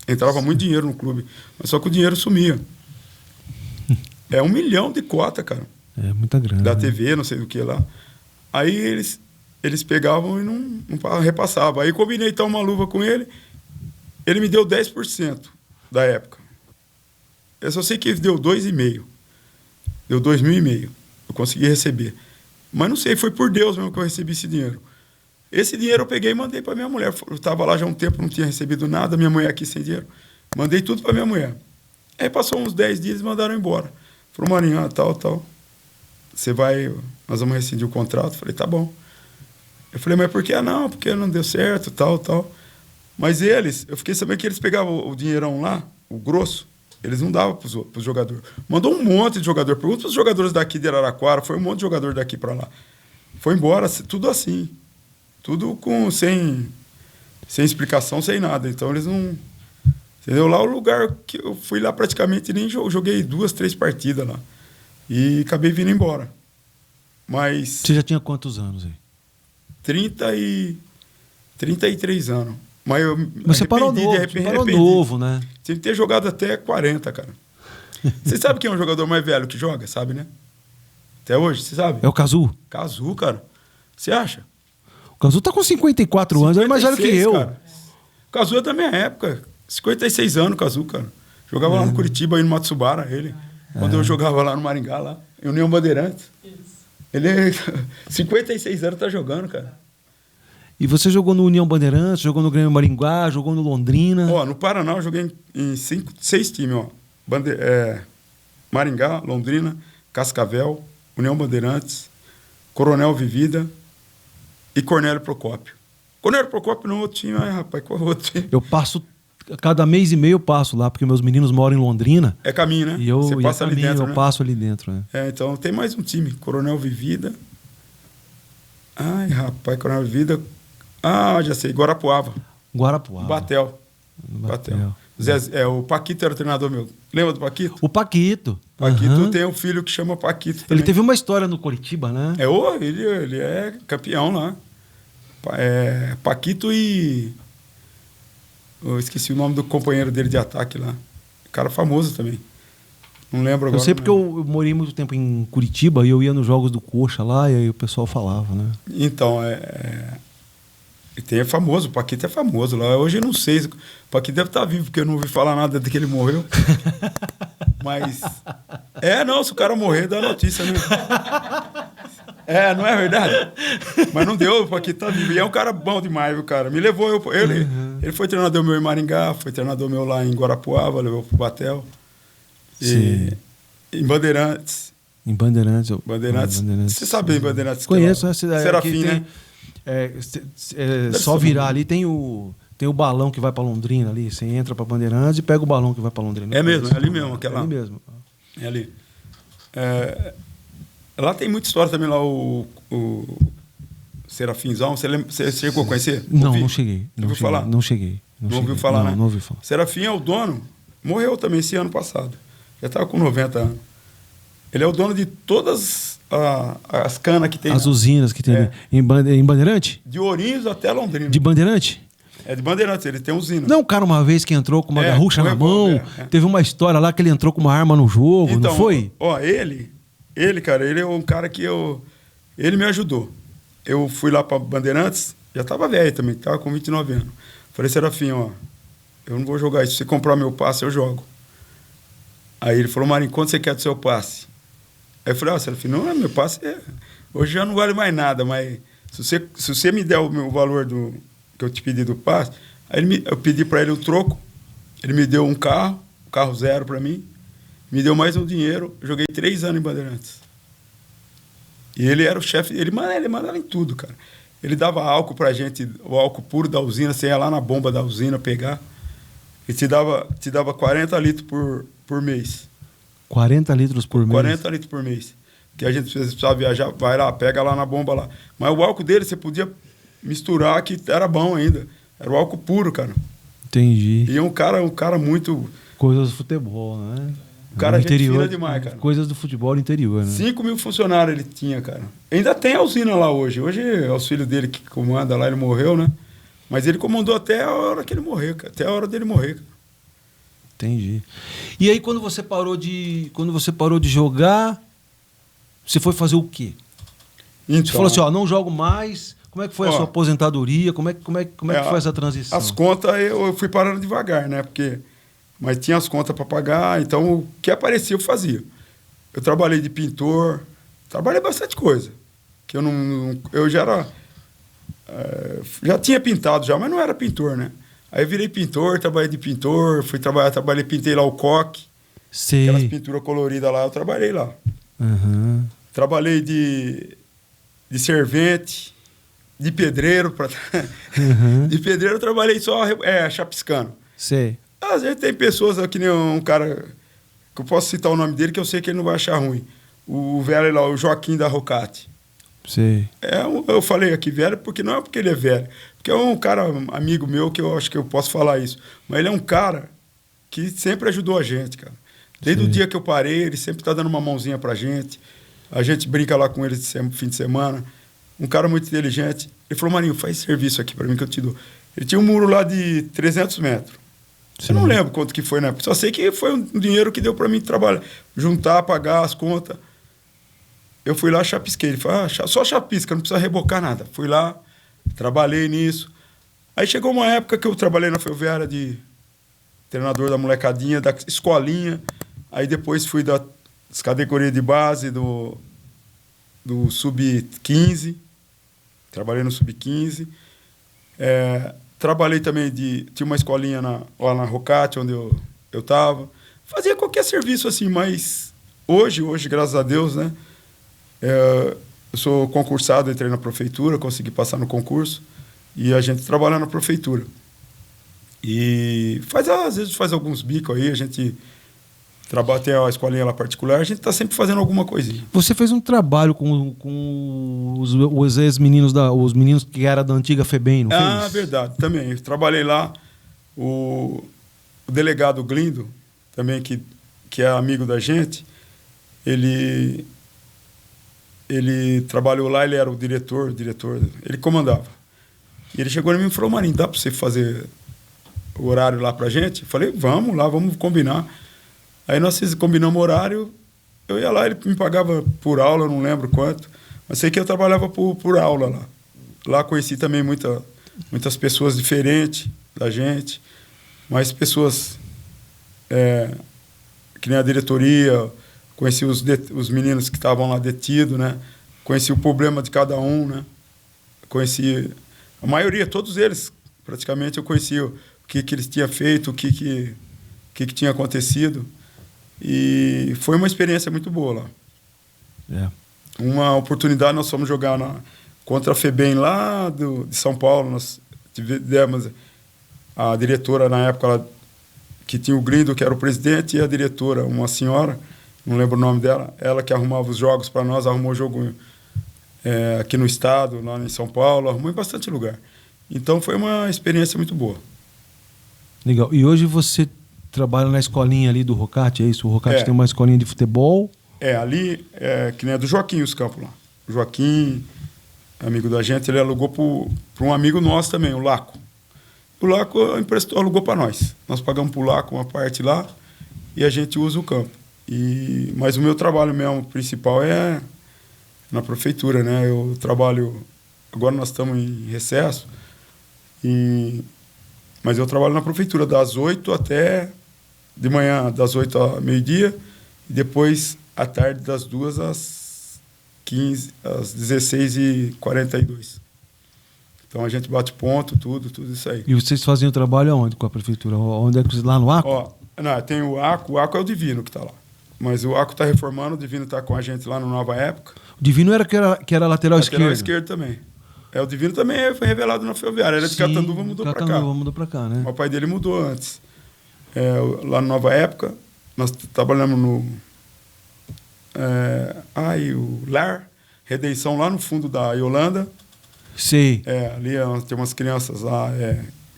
Entrava muito dinheiro no clube, mas só que o dinheiro sumia. 1 milhão de cota, cara. É muita grana. Da TV, não sei do que lá. Aí eles pegavam e não repassavam. Aí combinei então uma luva com ele. Ele me deu 10% da época. Eu só sei que ele deu 2,5. Deu 2.500. Eu consegui receber. Mas não sei, foi por Deus mesmo que eu recebi esse dinheiro. Esse dinheiro eu peguei e mandei para minha mulher. Eu estava lá já há um tempo, não tinha recebido nada. Minha mulher aqui sem dinheiro. Mandei tudo para minha mulher. Aí passou uns 10 dias e mandaram embora. Falou: "Marinho, tal. Você vai... Nós vamos rescindir o contrato." Falei: "Tá bom." Eu falei: "Mas por que não?" "Porque não deu certo, tal." Mas eu fiquei sabendo que eles pegavam o dinheirão lá, o grosso, Eles não davam pros jogadores. Mandou um monte de jogador. Pergunta pros jogadores daqui de Araraquara, foi um monte de jogador daqui para lá. Foi embora, tudo assim. Tudo sem explicação, sem nada. Então eles não... Entendeu? Lá o lugar que eu fui lá praticamente nem joguei 2, 3 partidas lá. E acabei vindo embora. Mas... Você já tinha quantos anos aí? 33 anos. Mas você parou novo, né? Tinha que ter jogado até 40, cara. Você sabe quem é um jogador mais velho que joga? Sabe, né? Até hoje, você sabe? É o Cazu? Cazu, cara. Você acha? O Cazu tá com 54 anos, é mais velho que eu. Cara. O Cazu é da minha época. 56 anos, o Cazu, cara. Jogava lá no Curitiba, aí no Matsubara, ele. Quando eu jogava lá no Maringá, lá. Em União Bandeirantes. Isso. Ele, 56 anos, tá jogando, cara. E você jogou no União Bandeirantes, jogou no Grêmio Maringá, jogou no Londrina? Ó, no Paraná eu joguei em 6 times, ó. Maringá, Londrina, Cascavel, União Bandeirantes, Coronel Vivida e Cornélio Procópio. Cornélio Procópio não é outro time, rapaz, qual é outro time? Eu passo, cada mês e meio eu passo lá, porque meus meninos moram em Londrina. É caminho, né? E você passa ali dentro, eu passo ali dentro, né? Então tem mais um time, Coronel Vivida. Ai, rapaz, Coronel Vivida... já sei, Guarapuava. Batel. O Paquito era o treinador meu. Lembra do Paquito? O Paquito. Paquito tem um filho que chama Paquito também. Ele teve uma história no Curitiba, né? Ele é campeão lá. Paquito e... Eu esqueci o nome do companheiro dele de ataque lá. Cara famoso também. Não lembro agora. Eu sei porque eu morei muito tempo em Curitiba e eu ia nos jogos do Coxa lá e aí o pessoal falava, né? Então, é famoso, o Paquito é famoso lá. Hoje eu não sei, o Paquito deve estar vivo, porque eu não ouvi falar nada de que ele morreu. Mas... se o cara morrer, dá notícia, né? Não é verdade? Mas não deu, o Paquito tá vivo. E é um cara bom demais, viu, cara? Me levou, ele foi treinador meu em Maringá, foi treinador meu lá em Guarapuava, levou pro Batel. E em Bandeirantes. Em Bandeirantes. Bandeirantes. Você sabe em Bandeirantes? Conheço essa cidade. Serafim, né? Só virar ali, tem o balão que vai para Londrina ali. Você entra para Bandeirantes e pega o balão que vai para Londrina. É mesmo, é ali mesmo. É ali mesmo. É ali. Lá tem muita história também, lá o Serafinzão. Você chegou a conhecer? Não cheguei. Não ouviu falar? Não cheguei. Não ouviu falar, né? Não ouvi falar. Serafim é o dono. Morreu também esse ano passado. Já estava com 90 anos. Ele é o dono de todas as canas que tem. As usinas que tem ali. Em Bandeirante? De Ourinhos até Londrina. De Bandeirante? É de Bandeirantes, ele tem usina. Não, o cara uma vez que entrou com uma garrucha na mão, teve uma história lá que ele entrou com uma arma no jogo, então, não foi? Ele, cara, ele é um cara que ele me ajudou. Eu fui lá para Bandeirantes, já estava velho também, estava com 29 anos. Falei, Serafim, eu não vou jogar isso. Se você comprar meu passe, eu jogo. Aí ele falou, Marinho, quanto você quer do seu passe? Aí eu falei, Serafim, não, meu passe hoje já não vale mais nada, mas se você me der o meu valor que eu te pedi do passe, aí eu pedi para ele o troco, ele me deu um carro 0 para mim, me deu mais um dinheiro, eu joguei 3 anos em Bandeirantes. E ele era o chefe, ele mandava em tudo, cara. Ele dava álcool pra gente, o álcool puro da usina, você ia lá na bomba da usina pegar, e te dava 40 litros por mês. 40 litros por mês? 40 litros por mês. Que a gente precisava viajar, vai lá, pega lá na bomba lá. Mas o álcool dele, você podia misturar, que era bom ainda. Era o álcool puro, cara. Entendi. E é um cara muito... Coisas do futebol, né? O cara gente fina demais, cara. Coisas do futebol no interior, né? 5 mil funcionários ele tinha, cara. Ainda tem a usina lá hoje. Hoje é os filhos dele que comanda lá, ele morreu, né? Mas ele comandou até a hora que ele morreu, cara. Até a hora dele morrer, cara. Entendi. E aí, quando você parou de jogar, você foi fazer o quê? Então, você falou assim, não jogo mais. Como é que foi a sua aposentadoria? Como é que foi essa transição? As contas eu fui parando devagar, né? Mas tinha as contas para pagar, então o que aparecia eu fazia. Eu trabalhei de pintor, trabalhei bastante coisa. Que eu já era... já tinha pintado já, mas não era pintor, né? Aí eu virei pintor, trabalhei de pintor, pintei lá o coque. Sei. Aquelas pinturas coloridas lá, eu trabalhei lá. Uhum. Trabalhei de servente, de pedreiro. De pedreiro eu trabalhei só chapiscando. Sei. Às vezes tem pessoas que nem um cara que eu posso citar o nome dele, que eu sei que ele não vai achar ruim. O velho lá, o Joaquim da Rocate. Sei. Eu falei aqui velho, porque não é porque ele é velho. Porque é um cara, amigo meu, que eu acho que eu posso falar isso. Mas ele é um cara que sempre ajudou a gente, cara. Desde o dia que eu parei, ele sempre tá dando uma mãozinha pra gente. A gente brinca lá com ele fim de semana. Um cara muito inteligente. Ele falou, Marinho, faz serviço aqui pra mim que eu te dou. Ele tinha um muro lá de 300 metros. Eu não lembro quanto que foi, né? Só sei que foi um dinheiro que deu pra mim trabalhar. Juntar, pagar as contas. Eu fui lá, chapisquei. Ele falou, só chapisca, não precisa rebocar nada. Fui lá, trabalhei nisso. Aí chegou uma época que eu trabalhei na Ferroviária de treinador da molecadinha, da escolinha. Aí depois fui das categorias de base do Sub-15. Trabalhei no Sub-15. Trabalhei também tinha uma escolinha lá na Rocate, onde eu estava. Fazia qualquer serviço assim, mas hoje, graças a Deus, né? Eu sou concursado, entrei na prefeitura, consegui passar no concurso. E a gente trabalha na prefeitura. E às vezes faz alguns bicos aí, a gente trabalha, tem a escolinha lá particular, a gente está sempre fazendo alguma coisinha. Você fez um trabalho com os ex-meninos, os meninos que eram da antiga FEBEM, não fez? Ah, verdade, também. Eu trabalhei lá, o delegado Glindo, também, que é amigo da gente, ele trabalhou lá, ele era o diretor, ele comandava. E ele chegou em mim e falou, Marinho, dá para você fazer o horário lá pra gente? Eu falei, vamos lá, vamos combinar. Aí nós combinamos o horário, eu ia lá, ele me pagava por aula, não lembro quanto, mas sei que eu trabalhava por aula lá. Lá conheci também muitas pessoas diferentes da gente, mas pessoas que nem a diretoria, conheci os meninos que estavam lá detidos, né? Conheci o problema de cada um, né? Conheci a maioria, todos eles, praticamente, eu conhecia o que eles tinham feito, o que tinha acontecido. E foi uma experiência muito boa lá. Uma oportunidade, nós fomos jogar contra a FEBEM lá de São Paulo. Nós tivemos a diretora, na época, que tinha o Grindo, que era o presidente, e a diretora, uma senhora, não lembro o nome dela, ela que arrumava os jogos para nós, arrumou o jogo aqui no estado, lá em São Paulo, arrumou em bastante lugar. Então foi uma experiência muito boa. Legal. E hoje você trabalha na escolinha ali do Rocate, é isso? O Rocate tem uma escolinha de futebol? Ali, que nem a do Joaquim, os campos lá. O Joaquim, amigo da gente, ele alugou para um amigo nosso também, o Laco. O Laco alugou para nós. Nós pagamos para o Laco uma parte lá e a gente usa o campo. Mas o meu trabalho mesmo principal é na prefeitura, né? Eu trabalho... Agora nós estamos em recesso, mas eu trabalho na prefeitura das 8 até... De manhã, das 8 ao meio-dia, e depois, à tarde, das 2 às 16h42. Então, a gente bate ponto, tudo isso aí. E vocês fazem o trabalho aonde com a prefeitura? Onde é que lá no ACO? Não, tem o ACO é o Divino que está lá. Mas o ACO está reformando, o Divino está com a gente lá no Nova Época. O Divino que era lateral esquerdo? Lateral esquerdo também. O Divino também foi revelado na Ferroviária. Ele é de Catanduva, mudou para cá. Catanduva mudou para cá, né? O pai dele mudou antes. Lá na Nova Época, nós trabalhamos no o Lar, Redenção, lá no fundo da Yolanda. Sei. Ali tem umas crianças lá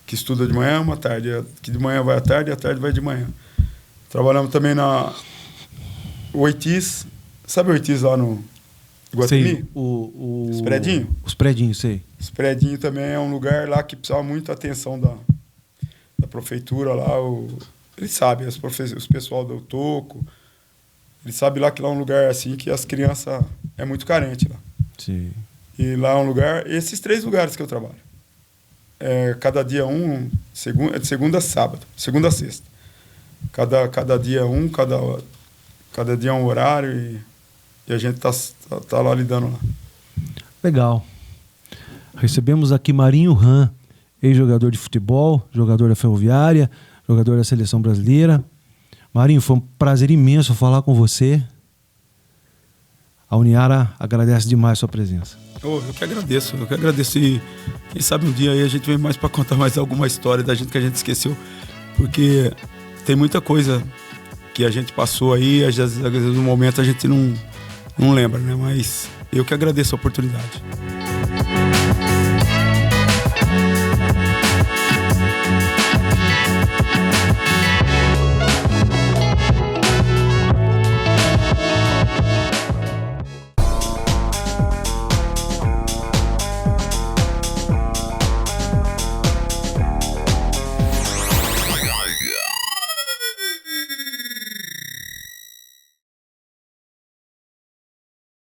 que estudam de manhã, uma tarde, que de manhã vai à tarde e à tarde vai de manhã. Trabalhamos também na Oitis, sabe o Oitis lá no Guatemi? Sei, os prédios? Os prédios, sei. Os prédios também é um lugar lá que precisava muita atenção da prefeitura lá, ele sabe, os pessoal do Toco, ele sabe lá que lá é um lugar assim que as crianças é muito carente lá. Sim. E lá é um lugar, esses 3 lugares que eu trabalho. Cada dia de segunda a sábado, segunda a sexta. Cada dia cada dia um horário e a gente tá lá lidando lá. Legal. Recebemos aqui Marinho Ram, ex-jogador de futebol, jogador da Ferroviária, jogador da Seleção Brasileira. Marinho, foi um prazer imenso falar com você. A Uniara agradece demais a sua presença. Eu que agradeço. E quem sabe um dia aí a gente vem mais para contar mais alguma história da gente que a gente esqueceu, porque tem muita coisa que a gente passou aí, às vezes no momento a gente não lembra, né? Mas eu que agradeço a oportunidade.